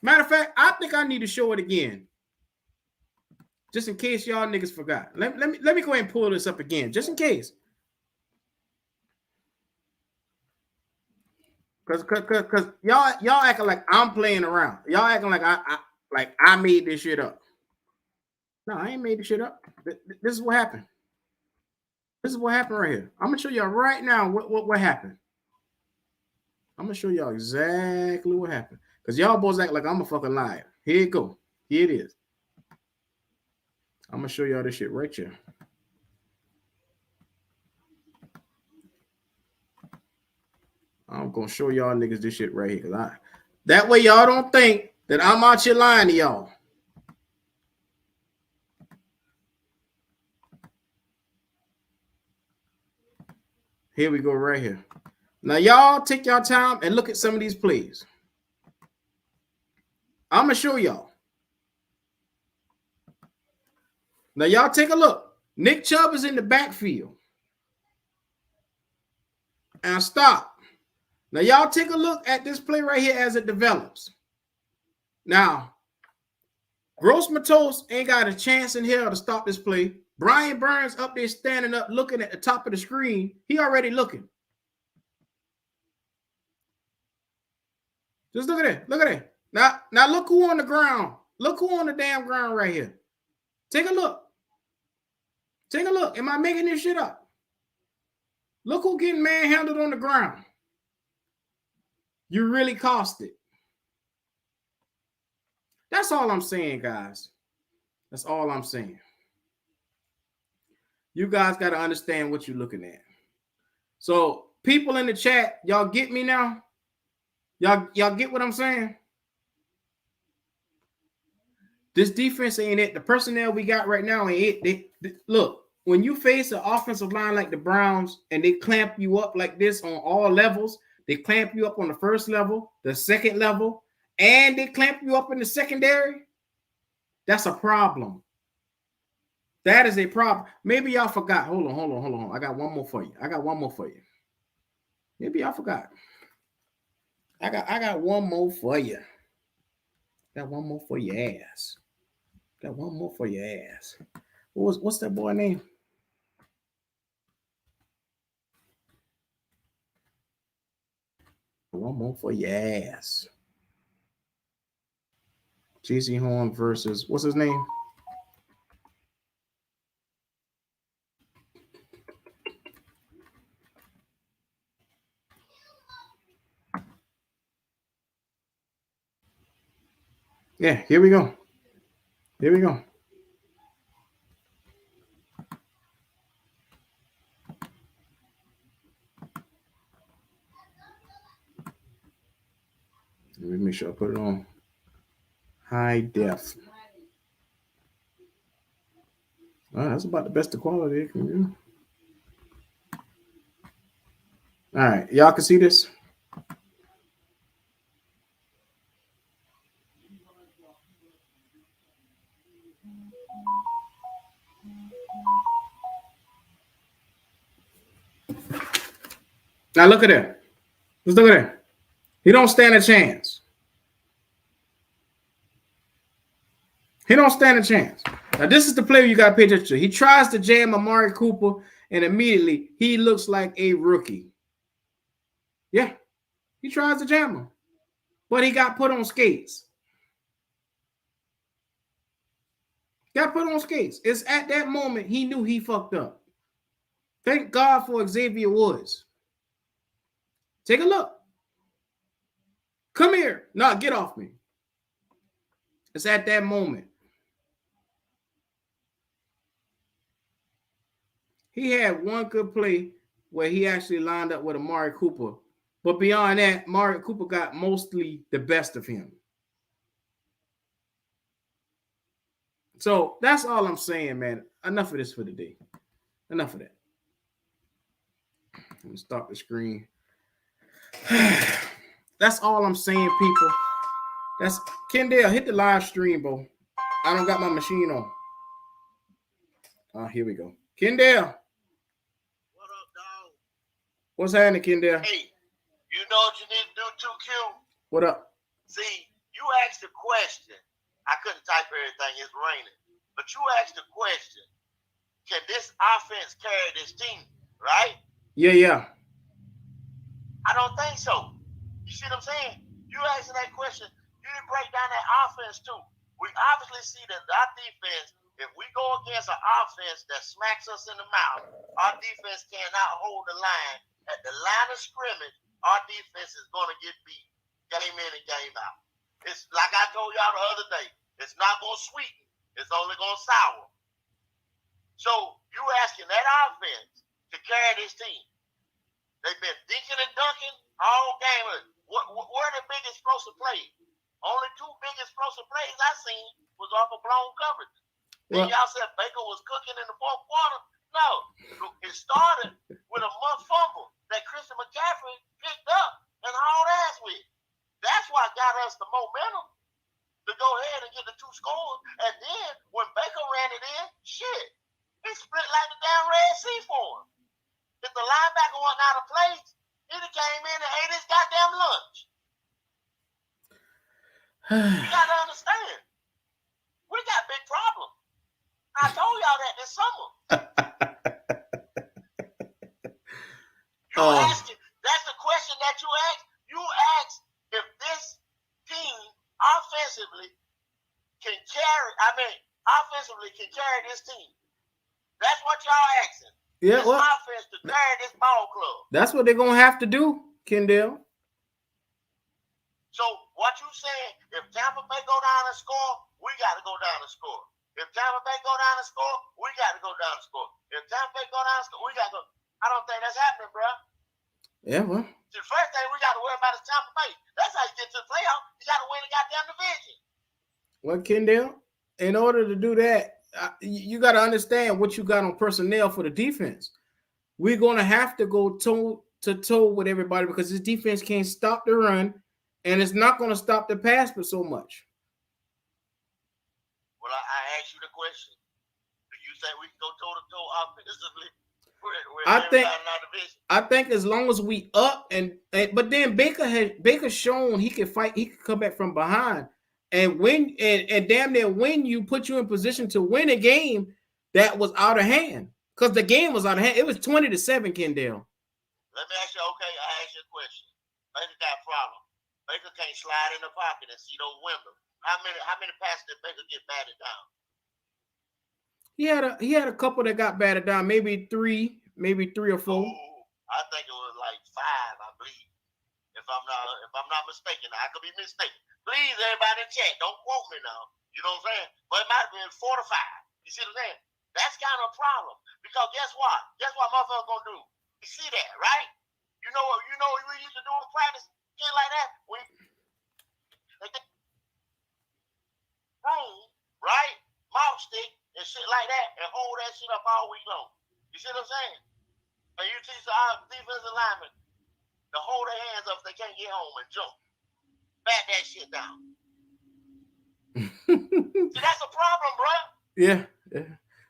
Matter of fact, I think I need to show it again. Just in case y'all niggas forgot. Let me go ahead and pull this up again, just in case. Cause y'all acting like I'm playing around. Y'all acting like I made this shit up. No, I ain't made this shit up. This is what happened. This is what happened right here. I'm gonna show y'all right now what happened. I'm gonna show y'all exactly what happened. Cause y'all boys act like I'm a fucking liar. Here it go. Here it is. I'm gonna show y'all this shit right here. I'm gonna show y'all niggas this shit right here. Cause that way y'all don't think that I'm out here lying to y'all. Here we go right here. Now y'all take your time and look at some of these plays. I'm gonna show y'all. Now y'all take a look. Nick Chubb is in the backfield. And stop. Now y'all take a look at this play right here as it develops. Now, Gross Matos ain't got a chance in hell to stop this play. Brian Burns up there standing up looking at the top of the screen. He already looking. Just look at that. Look at that. Now look who on the ground. Look who on the damn ground right here. Take a look. Take a look. Am I making this shit up? Look who getting manhandled on the ground. You really cost it. That's all I'm saying, guys. That's all I'm saying. You guys got to understand what you're looking at. So, people in the chat, y'all get me now? Y'all get what I'm saying? This defense ain't it. The personnel we got right now ain't it. Look, when you face an offensive line like the Browns and they clamp you up like this on all levels, they clamp you up on the first level, the second level, and they clamp you up in the secondary, that's a problem. That is a problem. Maybe y'all forgot. Hold on. I got one more for you. Maybe y'all forgot. I got one more for you. Got one more for your ass. What's that boy name? One more for your ass. JC Horn versus what's his name? Yeah, here we go. Let me make sure I put it on high def. That's about the best of quality it can do. All right, y'all can see this. Now look at that. Let's look at that. He don't stand a chance. Now this is the player you got to pay attention to. He tries to jam Amari Cooper, and immediately he looks like a rookie. Yeah, he tries to jam him, but he got put on skates. It's at that moment he knew he fucked up. Thank God for Xavier Woods. Take a look. Come here. No, get off me. It's at that moment. He had one good play where he actually lined up with Amari Cooper. But beyond that, Amari Cooper got mostly the best of him. So that's all I'm saying, man. Enough of this for today. Enough of that. Let me stop the screen. That's all I'm saying, people. That's Kendall. Hit the live stream, bro. I don't got my machine on. Here we go. Kendall. What up, dog? What's happening, Kendall? Hey, you know what you need to do too, Q? What up? See, you asked a question. I couldn't type everything. It's raining. But you asked the question, can this offense carry this team, right? Yeah. I don't think so. You see what I'm saying? You asking that question, you didn't break down that offense too. We obviously see that our defense, if we go against an offense that smacks us in the mouth, our defense cannot hold the line. At the line of scrimmage, our defense is going to get beat game in and game out. It's like I told y'all the other day, it's not going to sweeten. It's only going to sour. So you asking that offense to carry this team. They've been dinking and dunking all game. Where are the big explosive plays? Only two big explosive plays I seen was off of blown coverage. Then y'all said Baker was cooking in the fourth quarter. No, it started with a muff fumble that Christian McCaffrey picked up and hauled ass with. That's what got us the momentum to go ahead and get the two scores. And then when Baker ran it in, shit, it split like the damn Red Sea for him. If the linebacker wasn't out of place, he'd have came in and ate his goddamn lunch. You got to understand, we got big problems. I told y'all that this summer. That's the question that you asked. You asked if this team offensively can carry this team. That's what y'all asking. Yeah, this offense to carry this ball club. That's what they're gonna have to do, Kendall. So what you saying? If Tampa Bay go down and score, we got to go down and score. If Tampa Bay go down and score, we got to go down and score. If Tampa Bay go down and score, we got to go. I don't think that's happening, bro. Yeah, well. The first thing we got to worry about is Tampa Bay. That's how you get to the playoff. You got to win the goddamn division. Well, Kendall, in order to do that, you got to understand what you got on personnel for the defense. We're going to have to go toe to toe with everybody because this defense can't stop the run, and it's not going to stop the pass for so much. Well, I asked you the question. Do you say we can go toe to toe offensively? I think as long as we up but then Baker shown he can fight, he can come back from behind and win and damn near win you, put you in position to win a game that was out of hand. Because the game was out of hand. It was 20-7, Kendall. Let me ask you, okay, I ask you a question. Baker got a problem. Baker can't slide in the pocket and see those windows. How many passes did Baker get batted down? He had a couple that got batted down, maybe three or four. I think it was like 5, I believe. If I'm not mistaken, I could be mistaken. Please, everybody in chat, don't quote me now. You know what I'm saying? But it might have been 4 to 5. You see what I'm saying? That's kind of a problem. Because guess what? Guess what motherfuckers gonna do? You see that, right? You know what we used to do in practice? Shit like that. They get room, right? Mouth stick and shit like that and hold that shit up all week long. You see what I'm saying? And you teach our defensive linemen to hold their hands up if they can't get home and jump. Bat that shit down. See, that's a problem, bro. Yeah.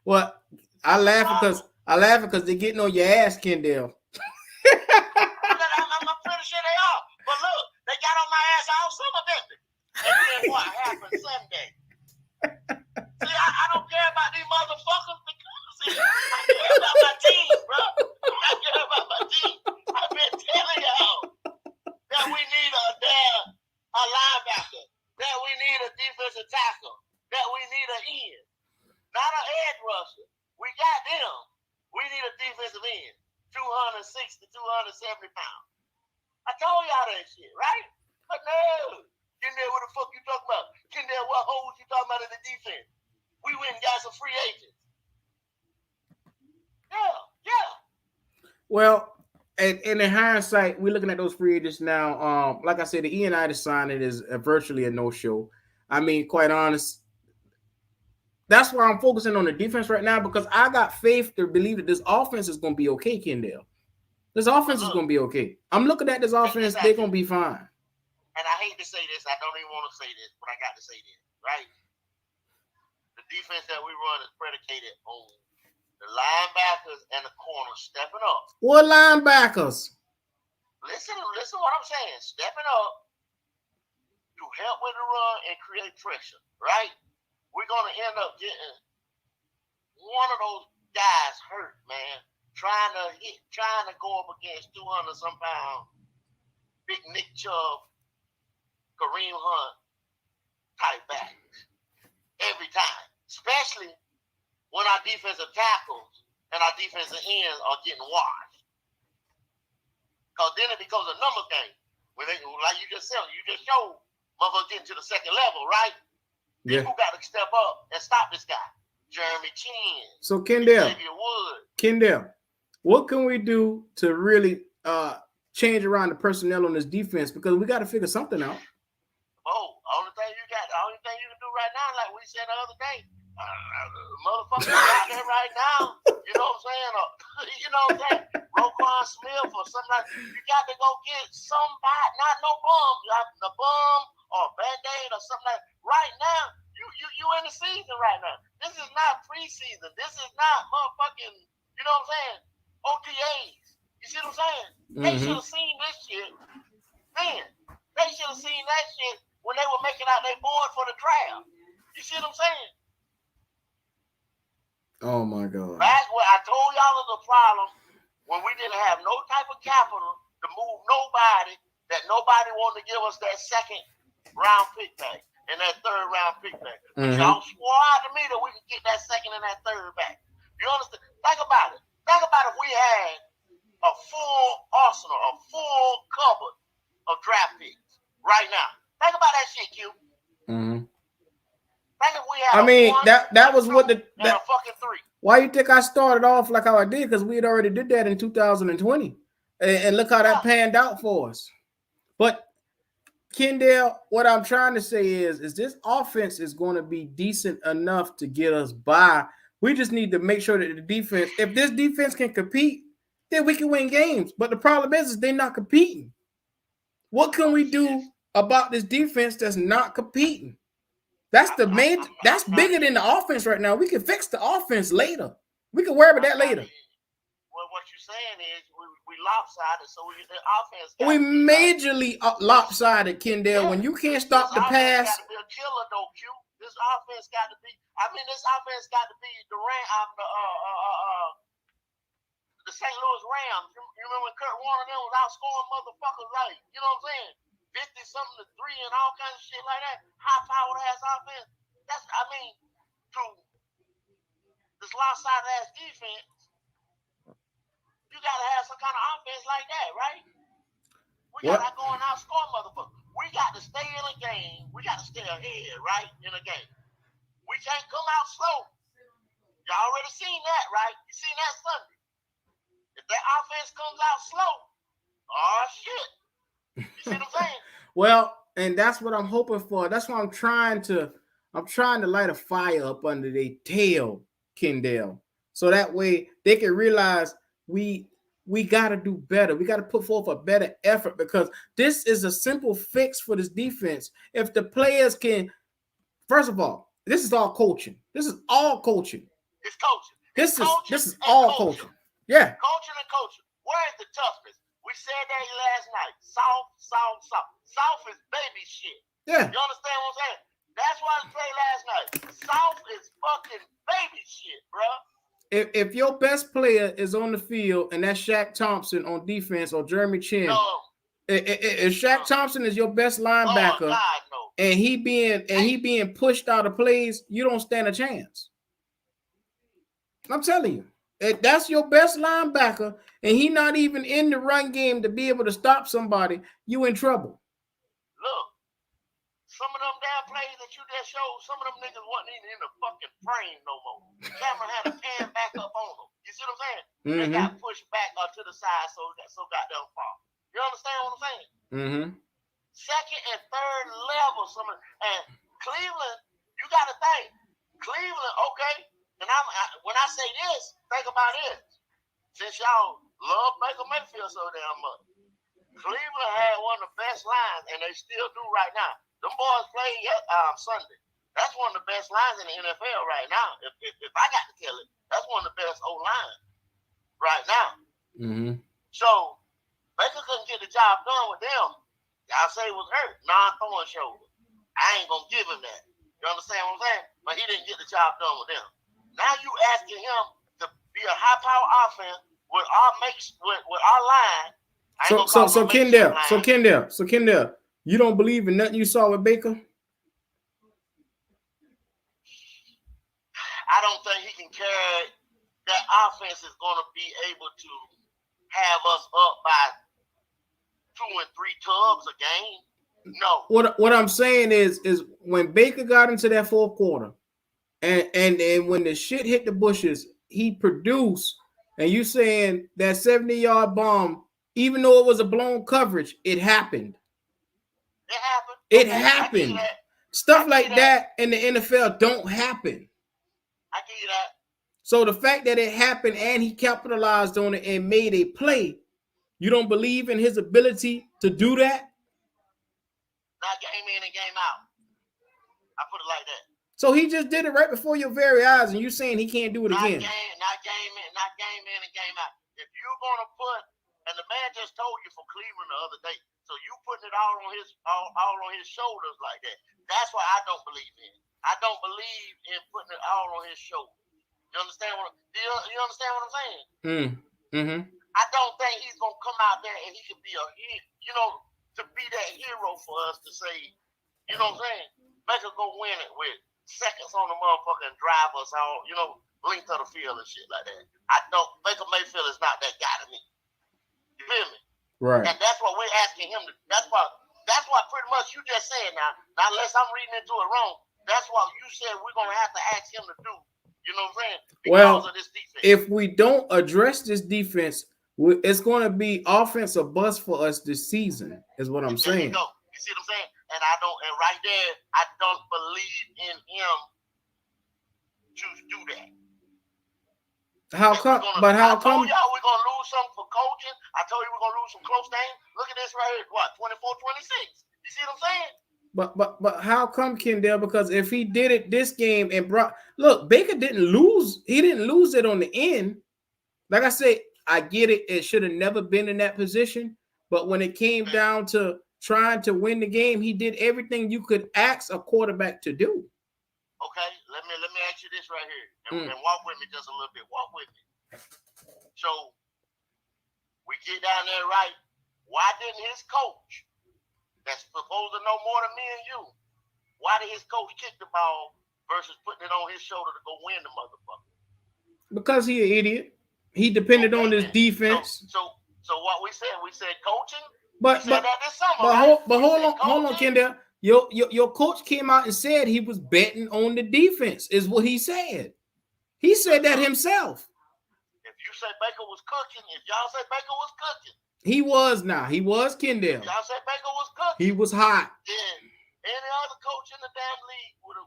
Well, I laugh because they're getting on your ass, Kendall. I'm pretty sure they are. But look, they got on my ass all summer, didn't they? And then what happened Sunday? See, I don't care about these motherfuckers because I care about my team, bro. I care about my team. I've been telling y'all that we need a linebacker, that we need a defensive tackle, that we need an end, not an edge rusher. We got them. We need a defensive end, 260, 270 pounds. I told y'all that shit, right? But no. Kendall, what the fuck you talking about? Kendall, what holes you talking about in the defense? We went and got some free agents. Yeah. Well, and in hindsight, we're looking at those free agents now. Like I said, the Ionitis signing is virtually a no-show. I mean, quite honest, that's why I'm focusing on the defense right now because I got faith to believe that this offense is going to be okay, Kendall. This offense is going to be okay. I'm looking at this offense; they're going to be fine. And I hate to say this, I don't even want to say this, but I got to say this, right? The defense that we run is predicated on the linebackers and the corners stepping up. What linebackers? Listen what I'm saying. Stepping up to help with the run and create pressure, right? We're going to end up getting one of those guys hurt, man, trying to go up against 200 some pound big Nick Chubb, Kareem Hunt type backs every time, especially when our defensive tackles and our defensive ends are getting washed. Because then it becomes a number game. When they, like you just said, you just showed motherfuckers getting to the second level, right? Yeah. People got to step up and stop this guy. Jeremy Chin. So Kendall, what can we do to really change around the personnel on this defense? Because we got to figure something out. Only thing you can do right now, like we said the other day, motherfuckers out there right now, you know what I'm saying? You know what I'm saying? Roquan Smith or something like that. You got to go get somebody, not no bum, the bum or Band-Aid or something like that. Right now, you in the season right now. This is not preseason. This is not motherfucking, you know what I'm saying? OTAs. You see what I'm saying? They should have seen this shit then. They should have seen that shit when they were making out their board for the draft. You see what I'm saying? Oh my God. That's what I told y'all is the problem when we didn't have no type of capital to move nobody, that nobody wanted to give us that second round pick back and that third round pick back. But y'all swore out to me that we could get that second and that third back. You understand? Think about it. Think about if we had a full arsenal, a full cupboard of draft picks right now. Think about that shit, Q. Think if we had that was what a fucking 3. Why you think I started off like how I did? Because we had already did that in 2020. And look how that panned out for us. But Kendall, what I'm trying to say is this offense is going to be decent enough to get us by. We just need to make sure that the defense, if this defense can compete, then we can win games. But the problem is they're not competing. What can we do about this defense that's not competing? That's the main. That's bigger than the offense right now. We can fix the offense later. We can worry about that later. Well, what you're saying is we lopsided, so the offense. We majorly lopsided, Kendall. When you can't stop the pass. Got to be a killer, though, Q. This offense got to be. This offense got to be the St. Louis Rams. You remember when Kurt Warner was outscoring motherfuckers like, you know what I'm saying? 50-something to 3 and all kinds of shit like that. High-powered ass offense. To this lopsided ass defense, you gotta have some kind of offense like that, right? We gotta go and outscore motherfuckers. We got to stay in a game. We got to stay ahead, right? In a game. We can't come out slow. Y'all already seen that, right? You seen that Sunday. If that offense comes out slow, oh shit. You see what I'm saying? Well, and that's what I'm hoping for. That's why I'm trying to light a fire up under their tail, Kendall. So that way they can realize we got to do better. We got to put forth a better effort, because this is a simple fix for this defense. If the players can, first of all, this is all coaching. This is all coaching. It's coaching. This is all coaching. Yeah. Coaching and coaching. Where is the toughness? We said that last night. South. South is baby shit. Yeah. You understand what I'm saying? That's why I played last night. South is fucking baby shit, bro. If your best player is on the field and that's Shaq Thompson on defense or Jeremy Chin, if Shaq Thompson is your best linebacker, and he being pushed out of plays, you don't stand a chance. I'm telling you, if that's your best linebacker and he not even in the run game to be able to stop somebody, you in trouble. Look, some of them damn plays that you just showed, some of them niggas wasn't even in the fucking frame no more. The camera had a pan back up on them. You see what I'm saying? They got pushed back to the side so goddamn far. You understand what I'm saying? Second and third level, and Cleveland, you got to think. Cleveland, okay. And when I say this, think about this. Since y'all love Baker Mayfield so damn much, Cleveland had one of the best lines, and they still do right now. Them boys played Sunday. That's one of the best lines in the NFL right now. If I got to tell it, that's one of the best O-lines right now. So Baker couldn't get the job done with them. Y'all say it was hurt, non-throwing shoulder. I ain't gonna give him that. You understand what I'm saying? But he didn't get the job done with them. Now you asking him to be a high power offense with our with our line. I ain't gonna call Kendall, you don't believe in nothing you saw with Baker? I don't think he can carry that offense is going to be able to have us up by 2 and 3 tubs a game. No. What I'm saying is when Baker got into that fourth quarter, and when the shit hit the bushes, he produced. And you saying that 70-yard bomb, even though it was a blown coverage, it happened. It happened. It happened. Stuff like that in the NFL don't happen. I give you that. So the fact that it happened and he capitalized on it and made a play, you don't believe in his ability to do that? Not game in and game out. I put it like that. So he just did it right before your very eyes, and you saying he can't do it again? Not game in and game out. If you're gonna put, and the man just told you from Cleveland the other day, so you putting it all on his shoulders like that. That's why I don't believe in it. I don't believe in putting it all on his shoulders. You understand you understand what I'm saying? Mm-hmm. I don't think he's gonna come out there and he can be to be that hero for us to say, you know what I'm saying? Make us go win it with seconds on the motherfucking drive us all, length of the field and shit like that. Baker Mayfield is not that guy to me. You feel me? Right. And that's what we're asking him to. That's what pretty much you just said now. Now, unless I'm reading into it wrong, that's what you said we're gonna have to ask him to do. You know what I'm saying? Because of this defense. If we don't address this defense, it's going to be offense or bust for us this season. Is what I'm saying. There you go. You see what I'm saying? And right there, I don't believe in him to do that. How come? I told y'all we're going to lose some for coaching. I told you we're going to lose some close games. Look at this right here. What, 24-26? You see what I'm saying? But how come, Kendall? Because if he did it this game and look, Baker didn't lose. He didn't lose it on the end. Like I said, I get it. It should have never been in that position. But when it came down to trying to win the game, he did everything you could ask a quarterback to do. Okay, let me ask you this right here, and walk with me just a little bit. Walk with me. So we get down there, right? Why didn't his coach, that's supposed to know more than me and you, why did his coach kick the ball versus putting it on his shoulder to go win the motherfucker? Because he an idiot. He depended on his defense. So what we said coaching. But hold on, Kendall. Your coach came out and said he was betting on the defense, is what he said. He said that himself. If you say Baker was cooking, if y'all say Baker was cooking. He was now. He was Kendall. If y'all say Baker was cooking. He was hot. Then any other coach in the damn league would have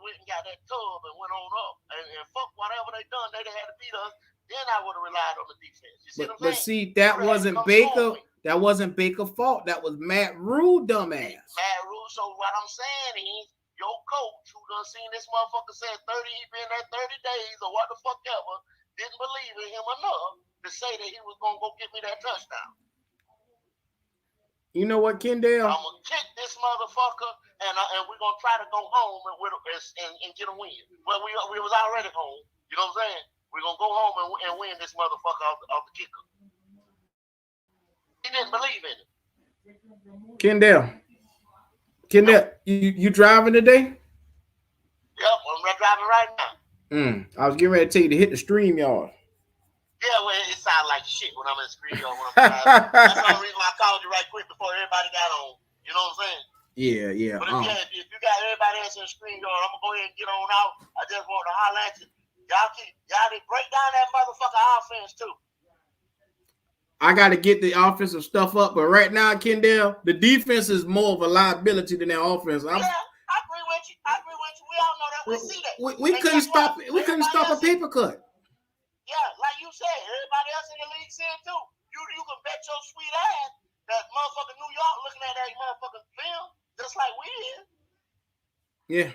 went and got that tub and went on up. And fuck whatever they done, they'd have had to beat us. Then I would have relied on the defense. You see what I'm saying? See, that wasn't Baker. That wasn't Baker's fault. That was Matt Rule, dumbass. Matt Rule. So what I'm saying is, your coach who done seen this motherfucker say 30, he been there 30 days or what the fuck ever, didn't believe in him enough to say that he was gonna go get me that touchdown. You know what, Kendall? I'm gonna kick this motherfucker, and we're gonna try to go home and get a win. Well, we was already home. You know what I'm saying? We're gonna go home and win this motherfucker off the kicker. He didn't believe in it. Kendall, you driving today? Yep, I'm driving right now. I was getting ready to tell you to hit the StreamYard. Yeah, well, it sounds like shit when I'm in the StreamYard when I'm driving. That's the only reason I called you right quick before everybody got on. You know what I'm saying? Yeah. But if you got everybody else in the StreamYard, I'm gonna go ahead and get on out. I just want to holler at you. Y'all need break down that motherfucker offense too. I got to get the offensive stuff up, but right now, Kendall, the defense is more of a liability than their offense. I agree with you. We all know that. We see that. We couldn't stop it. We couldn't stop a paper cut. Yeah, like you said, everybody else in the league said too. You can bet your sweet ass that motherfucking New York looking at that motherfucking film just like we is. Yeah.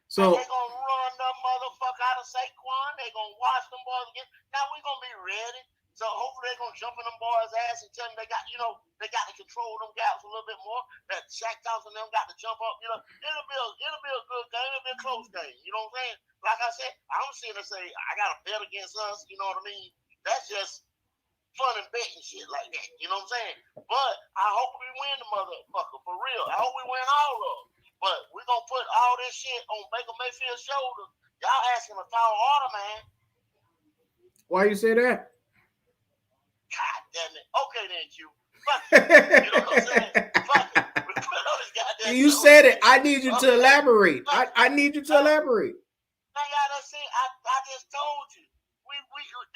So they're gonna run the motherfucker out of Saquon. They're gonna watch them boys again. Now we're gonna be ready So hopefully they're gonna jump in them boys' ass and tell them they got, they got to control them gaps a little bit more. That Shaq Thompson and them got to jump up. It'll be a good game. It'll be a close game. You know what I'm saying? Like I said, I'm sitting there say I got to bet against us. You know what I mean? That's just fun and betting shit like that. You know what I'm saying? But I hope we win the motherfucker for real. I hope we win all of them. But we're gonna put all this shit on Baker Mayfield's shoulders. Y'all asking a tall order, man. Why you say that? God damn it. Okay then, Q. Fuck it. You know what I'm saying? Fuck it. We put on this goddamn You said it. I need you to elaborate. I need you to elaborate. I gotta say, I just told you. We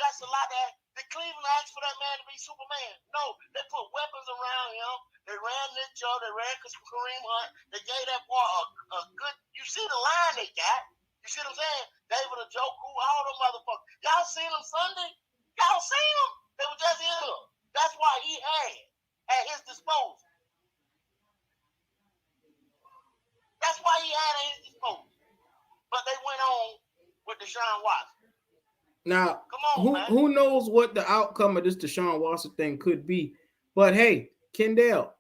that's a lot that the Cleveland asked for that man to be Superman. No, they put weapons around him. They ran Nick Joe. They ran Kareem Hunt. They gave that boy a good. You see the line they got. You see what I'm saying? David Njoku, all them motherfuckers. Y'all seen them Sunday? Y'all seen them? They were just in them. That's why he had at his disposal. That's why he had at his disposal. But they went on with Deshaun Watson. Now, come on, who knows what the outcome of this Deshaun Watson thing could be? But hey, Kendall,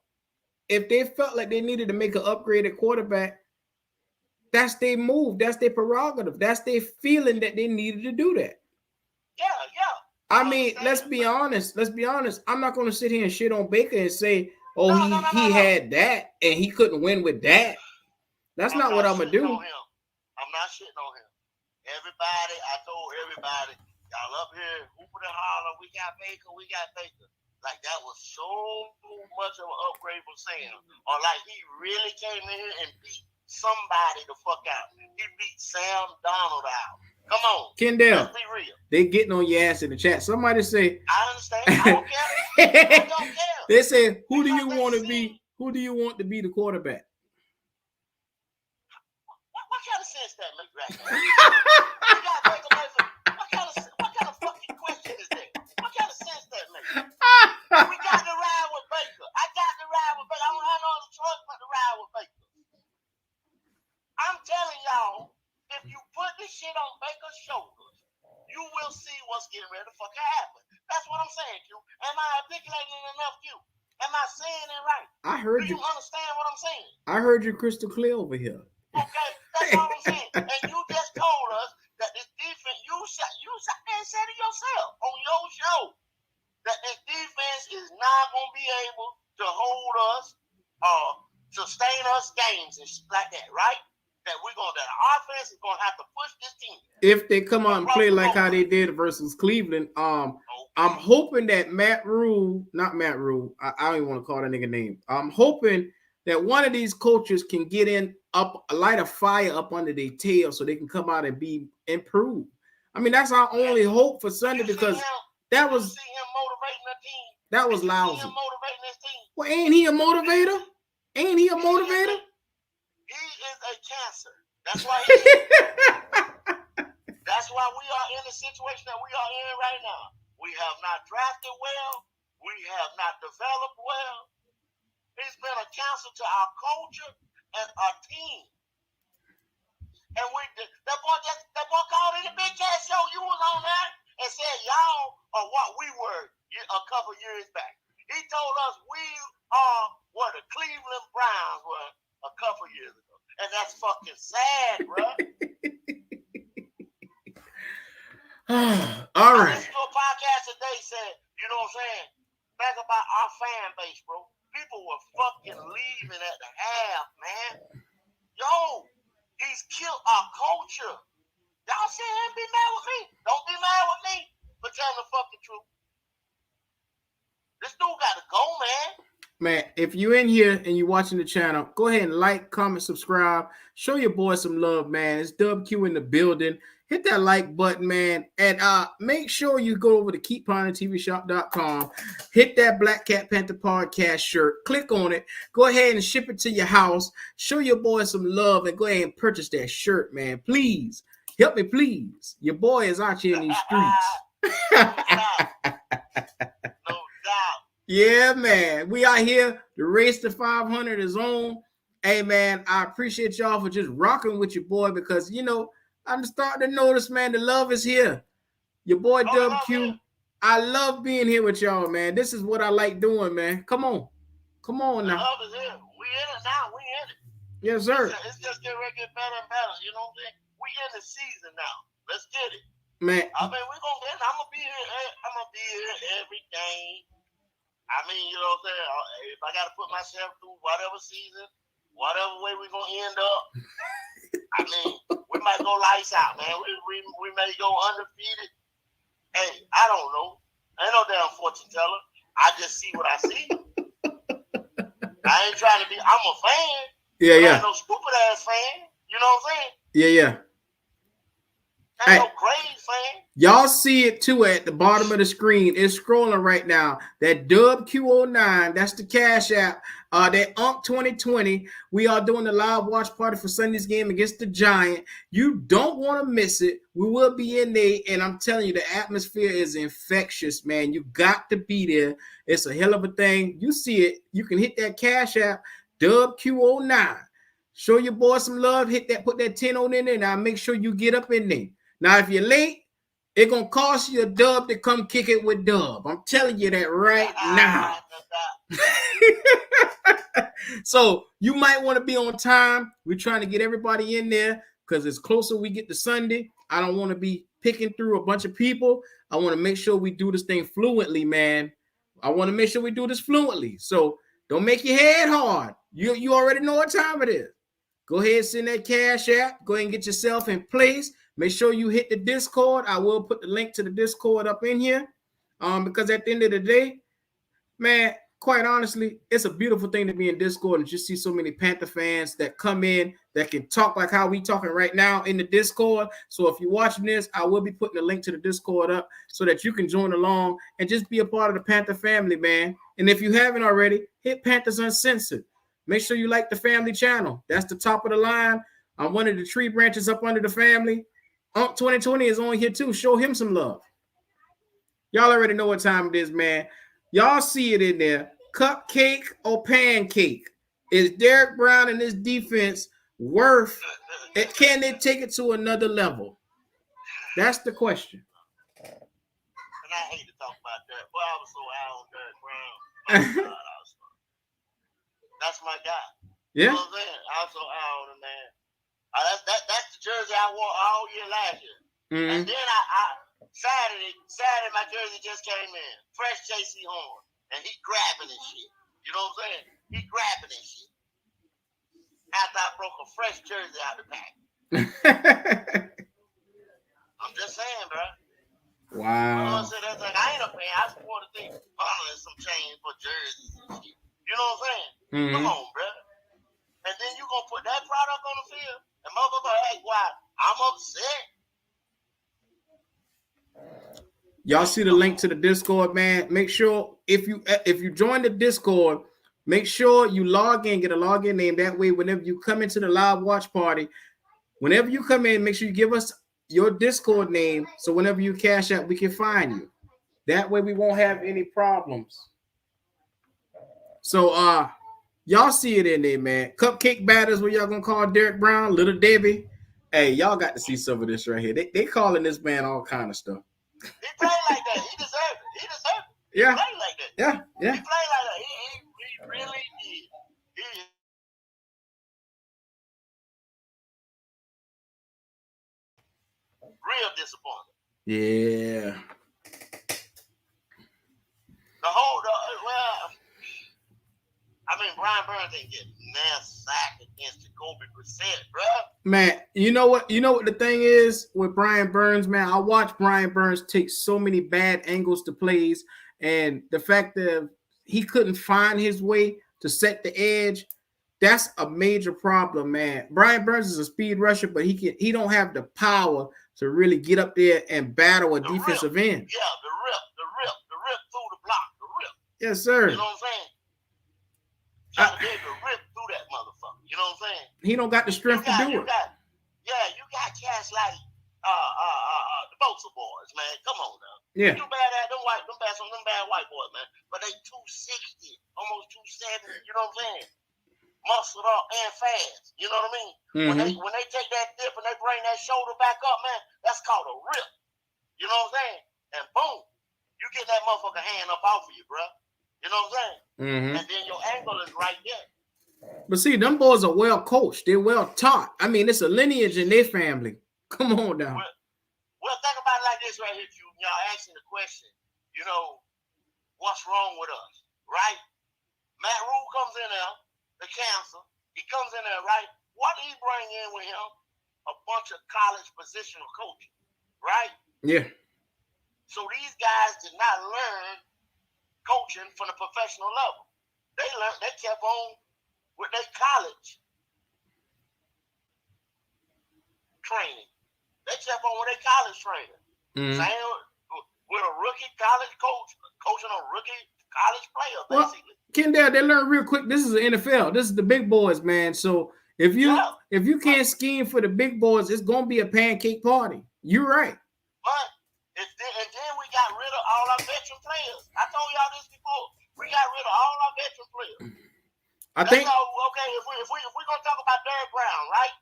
if they felt like they needed to make an upgraded quarterback, that's their move. That's their prerogative. That's their feeling that they needed to do that. Yeah. I mean, let's be honest. I'm not going to sit here and shit on Baker and say, "Oh, he had that and he couldn't win with that." That's not what I'm gonna do. I'm not shitting on him. Everybody, I told everybody, y'all up here hooping and hollering, we got Baker. Like that was so much of an upgrade from Sam. Or like he really came in here and beat somebody the fuck out. He beat Sam Donald out. Come on. Kendall, let's be real. They getting on your ass in the chat. Somebody say, I understand. I don't care. I don't care. They say, who do you want to be? Who do you want to be the quarterback? What kind of sense that make right now? What kind of fucking question is that? What kind of sense that make? We got to ride with Baker. I got to ride with Baker. I don't have no other choice but to ride with Baker. I'm telling y'all, if you put this shit on Baker's shoulders, you will see what's getting ready to fucking happen. That's what I'm saying, Q. Am I articulating enough, Q? Am I saying it right? I heard you. Do you understand what I'm saying? I heard you crystal clear over here. Okay, that's all I'm saying. And you just told us that this defense, you said it yourself on your show, that this defense is not going to be able to hold us or sustain us games and shit like that, right? That the offense is gonna have to push this team. If they come out and play like how they did versus Cleveland, I'm hoping that not Matt Rule, I don't even want to call that nigga name. I'm hoping that one of these coaches can get light a fire up under their tail so they can come out and be improved. I mean, that's our only hope for Sunday because that was see him motivating the team. That was lousy. See him motivating his team. Well, ain't he a motivator? Ain't he a motivator? He is a cancer. That's why that's why we are in the situation that we are in right now. We have not drafted well. We have not developed well. He's been a cancer to our culture and our team. And that boy called in the big cat show. You was on that and said y'all are what we were a couple years back. He told us we are what the Cleveland Browns were a couple years ago. And that's fucking sad, bro. All right. I listened to a podcast today said, you know what I'm saying? Think about our fan base, bro. People were fucking leaving at the half, man. Yo, he's killed our culture. Y'all say him be mad with me. Don't be mad with me. But tell the fucking truth. This dude got to go, man. Man, if you're in here and you're watching the channel, go ahead and like, comment, subscribe. Show your boy some love, man. It's WQ in the building. Hit that like button, man. And make sure you go over to keepponingtvshop.com. Hit that Black Cat Panther podcast shirt. Click on it. Go ahead and ship it to your house. Show your boy some love and go ahead and purchase that shirt, man. Please. Help me, please. Your boy is out here in these streets. No doubt. Yeah, man. We out here. The race to 500 is on. Hey, man, I appreciate y'all for just rocking with your boy because, I'm starting to notice, man, the love is here. Your boy WQ. I love being here with y'all, man. This is what I like doing, man. Come on. Come on The now. love is here. We in it now. We in it. Yes, sir. It's just getting ready to get better and better. You know what I'm saying? We in the season now. Let's get it. Man. I mean, we're gonna get it. I'm gonna be here. I'm gonna be here every game. I mean, you know what I'm saying? If I gotta put myself through whatever season, whatever way we're gonna end up, I mean, we might go lights out, man. We may go undefeated. Hey, I don't know. I ain't no damn fortune teller. I just see what I see. I ain't trying to be. I'm a fan. Yeah, but yeah. I ain't no stupid ass fan. You know what I'm saying? Yeah, yeah. I ain't no crazy fan. Y'all see it too at the bottom of the screen. It's scrolling right now. That Dub Q09, that's the Cash App. That UNC 2020. We are doing the live watch party for Sunday's game against the Giant. You don't want to miss it. We will be in there, and I'm telling you, the atmosphere is infectious, man. You got to be there. It's a hell of a thing. You see it. You can hit that Cash App, Dub Q09. Show your boy some love. Hit that, put that 10 on in there. Now make sure you get up in there. Now, if you're late, it's going to cost you a dub to come kick it with Dub. I'm telling you that right now. So you might want to be on time. We're trying to get everybody in there because it's closer we get to Sunday. I don't want to be picking through a bunch of people. I want to make sure we do this thing fluently, man. I want to make sure we do this fluently. So don't make your head hard. You already know what time it is. Go ahead and send that Cash App. Go ahead and get yourself in place. Make sure you hit the Discord. I will put the link to the Discord up in here. Because at the end of the day, man, quite honestly, it's a beautiful thing to be in Discord and just see so many Panther fans that come in that can talk like how we talking right now in the Discord. So if you're watching this, I will be putting the link to the Discord up so that you can join along and just be a part of the Panther family, man. And if you haven't already, hit Panthers Uncensored. Make sure you like the family channel. That's the top of the line. I'm one of the tree branches up under the family. 2020 is on here too. Show him some love. Y'all already know what time it is, man. Y'all see it in there. Cupcake or Pancake? Is Derrick Brown and his defense worth it? Can they take it to another level? That's the question. And I hate to talk about that. Boy, I was so out on Derrick Brown. Oh, God, that's my guy. Yeah. You know what I'm saying? I was so out on him, man. That's the jersey I wore all year last year. Mm-hmm. And then Saturday, my jersey just came in. Fresh JC Horn. And he grabbing his shit. You know what I'm saying? He grabbing his shit. After I broke a fresh jersey out the pack. I'm just saying, bro. Wow. You know what I'm saying? That's like, I ain't a fan. I support the thing. Bundling some change for jerseys and shit. You know what I'm saying? Mm-hmm. Come on, bro. And then you gonna put that product on the field, and motherfucker, hey, why? I'm upset. Y'all see the link to the Discord, man. Make sure if you join the Discord, make sure you log in, get a login name. That way, whenever you come into the live watch party, whenever you come in, make sure you give us your Discord name. So whenever you cash out, we can find you. That way we won't have any problems. So y'all see it in there, man. Cupcake batters, what y'all gonna call Derrick Brown, Little Debbie. Hey, y'all got to see some of this right here. They calling this man all kind of stuff. He played like that. He deserved it. He deserved it. Yeah. He played like that. Yeah. He played like that. He really did. He real disappointed. Yeah. I mean, Brian Burns ain't getting nail sacked against Jacoby Brissett, bro. Man, you know what the thing is with Brian Burns, man? I watched Brian Burns take so many bad angles to plays, and the fact that he couldn't find his way to set the edge, that's a major problem, man. Brian Burns is a speed rusher, but he don't have the power to really get up there and battle a defensive end. Yeah, the rip through the block, the rip. Yes, sir. You know what I'm saying? Trying to be able to rip through that motherfucker. You know what I'm saying? He don't got the strength to do it. You got cats like the Bosa boys, man. Come on now. Yeah. Too bad at them bad white boys, man. But they 260, almost 270. You know what I'm saying? Muscled up and fast. You know what I mean? Mm-hmm. When they take that dip and they bring that shoulder back up, man, that's called a rip. You know what I'm saying? And boom, you get that motherfucker hand up off of you, bro. You know what I'm saying? Mm-hmm. And then your ankle is right there. But see, them boys are well coached. They're well taught. I mean, it's a lineage in their family. Come on down. Well, think about it like this right here, Q. Y'all asking the question, you know, what's wrong with us, right? Matt Rule comes in there, the cancer. He comes in there, right? What did he bring in with him? A bunch of college positional coaches, right? Yeah. So these guys did not learn coaching from the professional level. They kept on with their college training. They kept on with their college training. Mm-hmm. Same with a rookie college coach coaching a rookie college player, basically. Well, Kendall, they learn real quick. This is the NFL. This is the big boys, man. So if you can't scheme for the big boys, it's gonna be a pancake party. You're right. But and then we got rid of all our veteran players. I told y'all this before. We got rid of all our veteran players. I think. Okay, if we're gonna talk about Derrick Brown, right?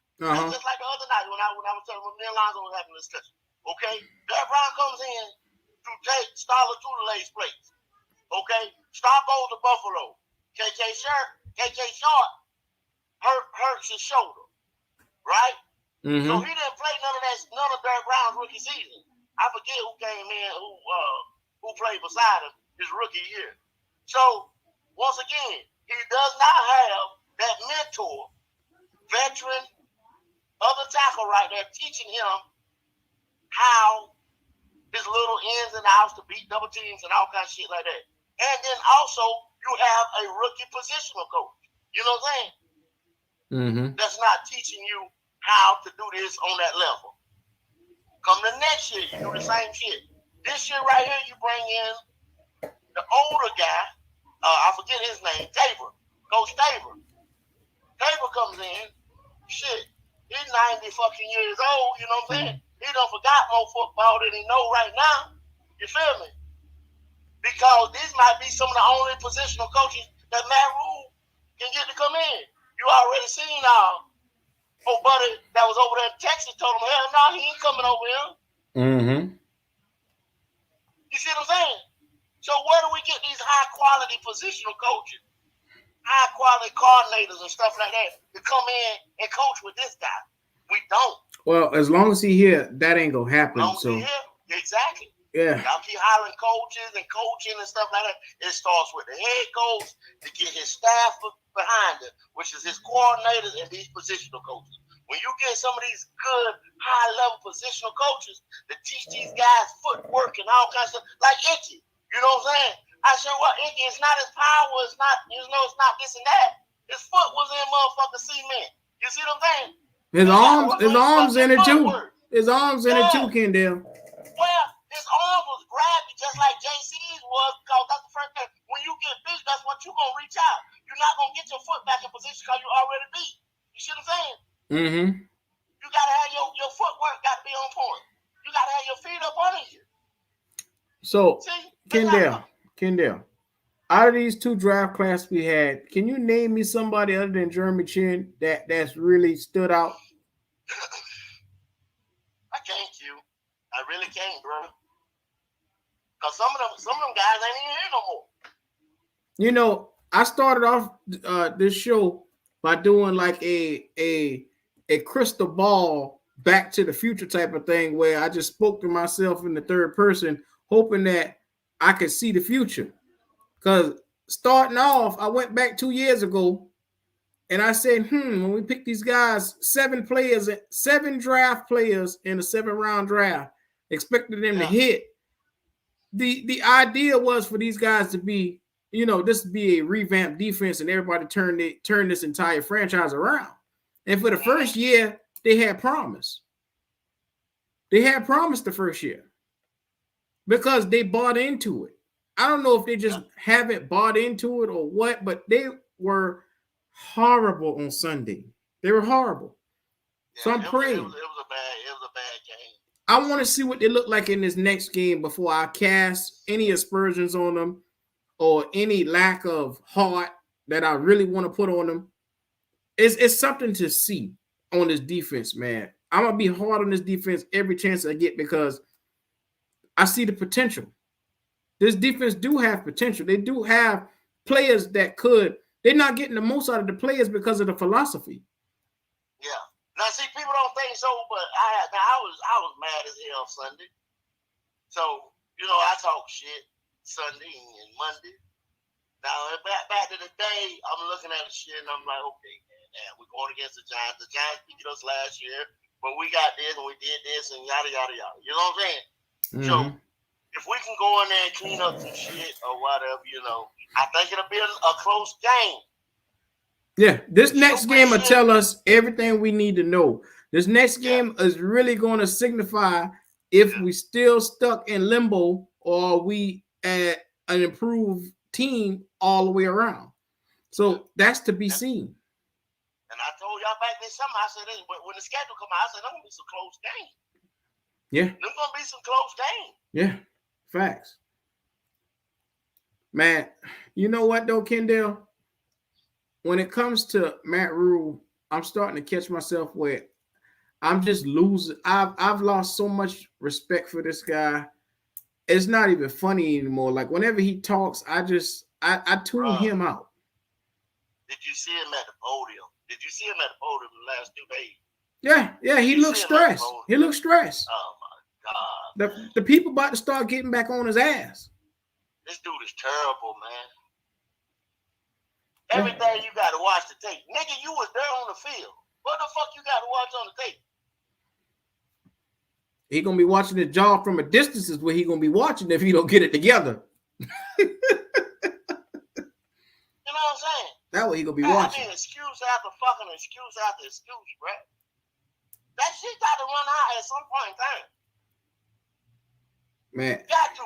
Just like the other night when I was telling me and Lonzo was having a discussion. Okay, Derrick Brown comes in to take Starla Tutelai's place. Okay, Star goes to Buffalo. KJ Short hurts his shoulder, right? Mm-hmm. So he didn't play none of Derrick Brown's rookie season. I forget who came in, who played beside him his rookie year. So once again, he does not have that mentor, veteran, other tackle right there teaching him how his little ins and outs to beat double teams and all kinds of shit like that. And then also you have a rookie positional coach. You know what I'm saying? Mm-hmm. That's not teaching you how to do this on that level. Come the next year, you do the same shit. This year right here, you bring in the older guy. I forget his name, Coach Tabor. Tabor comes in. Shit, he's 90 fucking years old. You know what I'm saying? He done forgot more football than he know right now. You feel me? Because these might be some of the only positional coaches that Matt Rule can get to come in. You already seen old buddy that was over there in Texas told him, hell no, he ain't coming over here. Mm-hmm. You see what I'm saying? So where do we get these high quality positional coaches, high quality coordinators and stuff like that to come in and coach with this guy? We don't. Well, as long as he here, that ain't gonna happen. Exactly. Yeah. Y'all keep hiring coaches and coaching and stuff like that. It starts with the head coach to get his staff behind it, which is his coordinators and these positional coaches. When you get some of these good high-level positional coaches that teach these guys footwork and all kinds of stuff, like Icky, you know what I'm saying? I said, well, Icky, it's not his power, it's not this and that. His foot was in motherfucking cement. You see what I'm saying? His arms in it too. His arms in it too, Kendall. Well, his arm was grabby just like JC's was, because that's the first thing. When you get beat, that's what you're going to reach out. You're not going to get your foot back in position because you already beat. You see what I'm saying? Mm-hmm. You got to have your footwork got to be on point. You got to have your feet up under you. So, Kendall, out of these two draft classes we had, can you name me somebody other than Jeremy Chin that's really stood out? I can't, Q. I really can't, bro. Because some of them guys ain't even here no more. You know, I started off this show by doing like a crystal ball back to the future type of thing where I just spoke to myself in the third person, hoping that I could see the future. Because starting off, I went back 2 years ago and I said, when we pick these guys, 7 draft players in a 7-round draft, expected them to hit. The idea was for these guys to be, this would be a revamped defense and everybody turn this entire franchise around. And for the first year, they had promise. They had promise the first year because they bought into it. I don't know if they just haven't bought into it or what, but they were horrible on Sunday. They were horrible. Yeah, so I'm praying. It was a bad game. I want to see what they look like in this next game before I cast any aspersions on them or any lack of heart that I really want to put on them. It's something to see on this defense, man. I'm going to be hard on this defense every chance I get because I see the potential. this defense do have potential. They do have players that could. They're not getting the most out of the players because of the philosophy. Yeah. Now, see, people don't think so, but I was mad as hell Sunday. So, I talk shit Sunday and Monday. Now, back to the day, I'm looking at the shit and I'm like, okay, man, we're going against the Giants. The Giants beat us last year, but we got this and we did this and yada, yada, yada. You know what I'm saying? Mm-hmm. So, if we can go in there and clean up some shit or whatever, I think it'll be a close game. Yeah, this next game will tell us everything we need to know. This next game is really going to signify if we still stuck in limbo or we at an improved team all the way around. So that's to be seen. And I told y'all back this summer, I said, when the schedule come out, I said, there's going to be some close games. Yeah. There's going to be some close games. Yeah, facts. Man, you know what though, Kendall? When it comes to Matt Rule, I'm starting to catch myself where I'm just losing. I've lost so much respect for this guy. It's not even funny anymore. Like whenever he talks, I tune him out. Did you see him at the podium? Did you see him at the podium the last 2 Yeah, days? he looks stressed. He looks stressed. Oh my God. The people about to start getting back on his ass. This dude is terrible, man. Every day you got to watch the tape. Nigga, you was there on the field. What the fuck you got to watch on the tape? He going to be watching the jaw from a distance is where he going to be watching if he don't get it together. You know what I'm saying? That's what he going to be watching. I mean, excuse after fucking excuse after excuse, bro. That shit got to run out at some point in time. Man. Got to.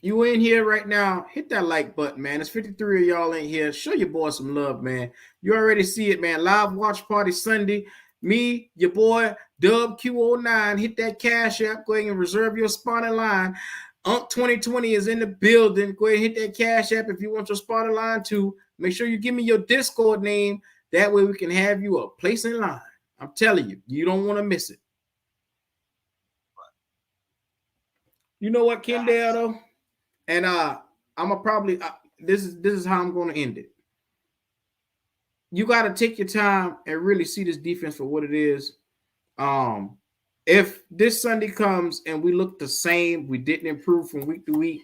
You in here right now, hit that like button, man. There's 53 of y'all in here. Show your boy some love, man. You already see it, man. Live watch party Sunday. Me, your boy, Dub Q09. Hit that cash app. Go ahead and reserve your spot in line. 2020 is in the building. Go ahead and hit that cash app if you want your spot in line too. Make sure you give me your Discord name. That way we can have you a place in line. I'm telling you, you don't want to miss it. You know what, Kendall, though? And I'm gonna probably this is how I'm gonna end it. You gotta take your time and really see this defense for what it is. If this Sunday comes and we look the same, we didn't improve from week to week,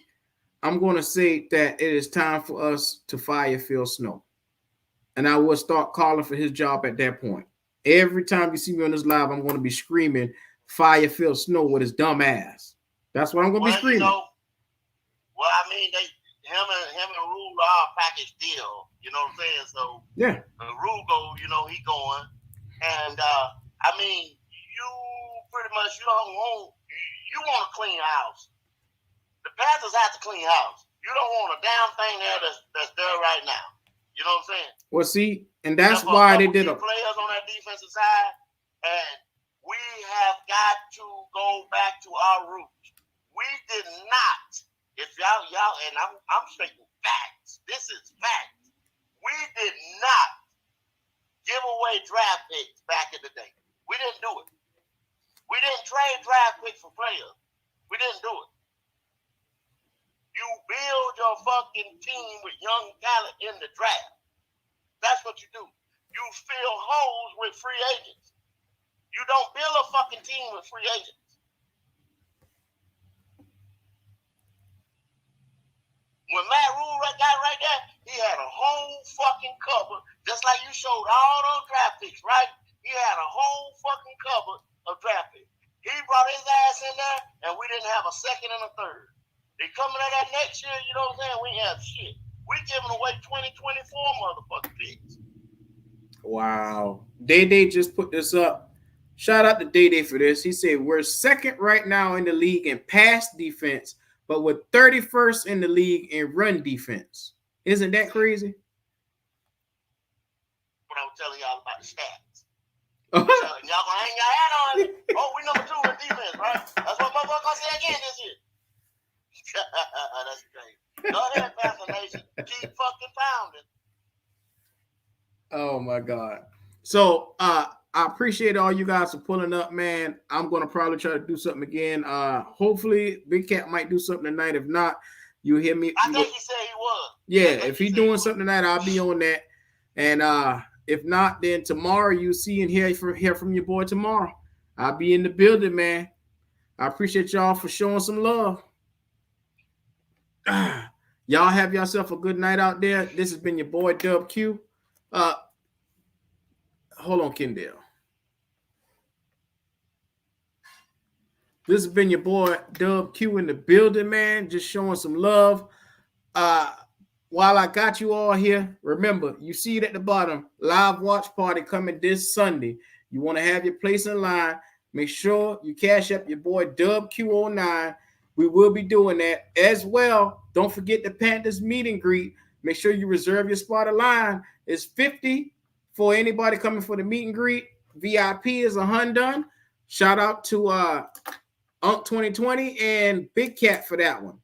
I'm gonna say that it is time for us to fire Phil Snow. And I will start calling for his job at that point. Every time you see me on this live, I'm gonna be screaming, fire Phil Snow with his dumb ass. That's what I'm gonna be screaming. Well, I mean, him and Rule are a package deal. You know what I'm saying? So yeah, Rule go, he going, and I mean, you pretty much you want a clean house. The Panthers have to clean house. You don't want a damn thing there that's there right now. You know what I'm saying? Well, see, and that's why they did players on that defensive side, and we have got to go back to our roots. We did not. If y'all, and I'm stating facts. This is facts. We did not give away draft picks back in the day. We didn't do it. We didn't trade draft picks for players. We didn't do it. You build your fucking team with young talent in the draft. That's what you do. You fill holes with free agents. You don't build a fucking team with free agents. When Matt Rule got right there, he had a whole fucking cupboard, just like you showed all those draft picks, right? He had a whole fucking cupboard of draft picks. He brought his ass in there, and we didn't have a second and a third. They coming at that next year, you know what I'm saying? We have shit. We giving away 2024 motherfucking picks. Wow. Day just put this up. Shout out to Day for this. He said, we're second right now in the league in pass defense, but we're 31st in the league in run defense. Isn't that crazy? What I was telling y'all about the stats. Y'all gonna hang your hat on it. Oh, we number 2 in defense, right? That's what motherfuckers gonna say again this year. That's great. Go ahead, Panther Nation. Keep fucking pounding. Oh my God. So I appreciate all you guys for pulling up, man. I'm gonna probably try to do something again. Hopefully Big Cat might do something tonight. If not, you hear me. I think he said he was. Yeah, I think if he doing something tonight, I'll be on that. And if not, then tomorrow you see and hear from your boy tomorrow. I'll be in the building, man. I appreciate y'all for showing some love. Y'all have yourself a good night out there. This has been your boy Dub Q. Hold on, Kendall. This has been your boy Dub Q in the building, man. Just showing some love. While I got you all here, remember, you see it at the bottom, live watch party coming this Sunday. You want to have your place in line, make sure you cash up your boy Dub Q09. We will be doing that as well. Don't forget the Panthers meet and greet. Make sure you reserve your spot of line. It's $50 for anybody coming for the meet and greet. VIP is $100. Shout out to Unc 2020 and Big Cat for that one.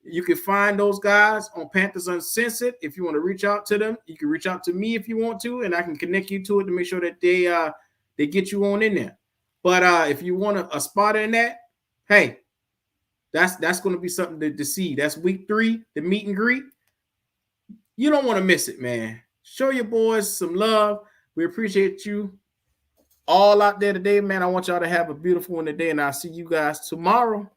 You can find those guys on Panthers Uncensored. If you want to reach out to them, you can reach out to me if you want to, and I can connect you to it to make sure that they get you on in there. But if you want a spot in that, hey, that's going to be something to see. That's week 3, the meet and greet. You don't want to miss it, man. Show your boys some love. We appreciate you all out there today, man. I want y'all to have a beautiful one today, and I'll see you guys tomorrow.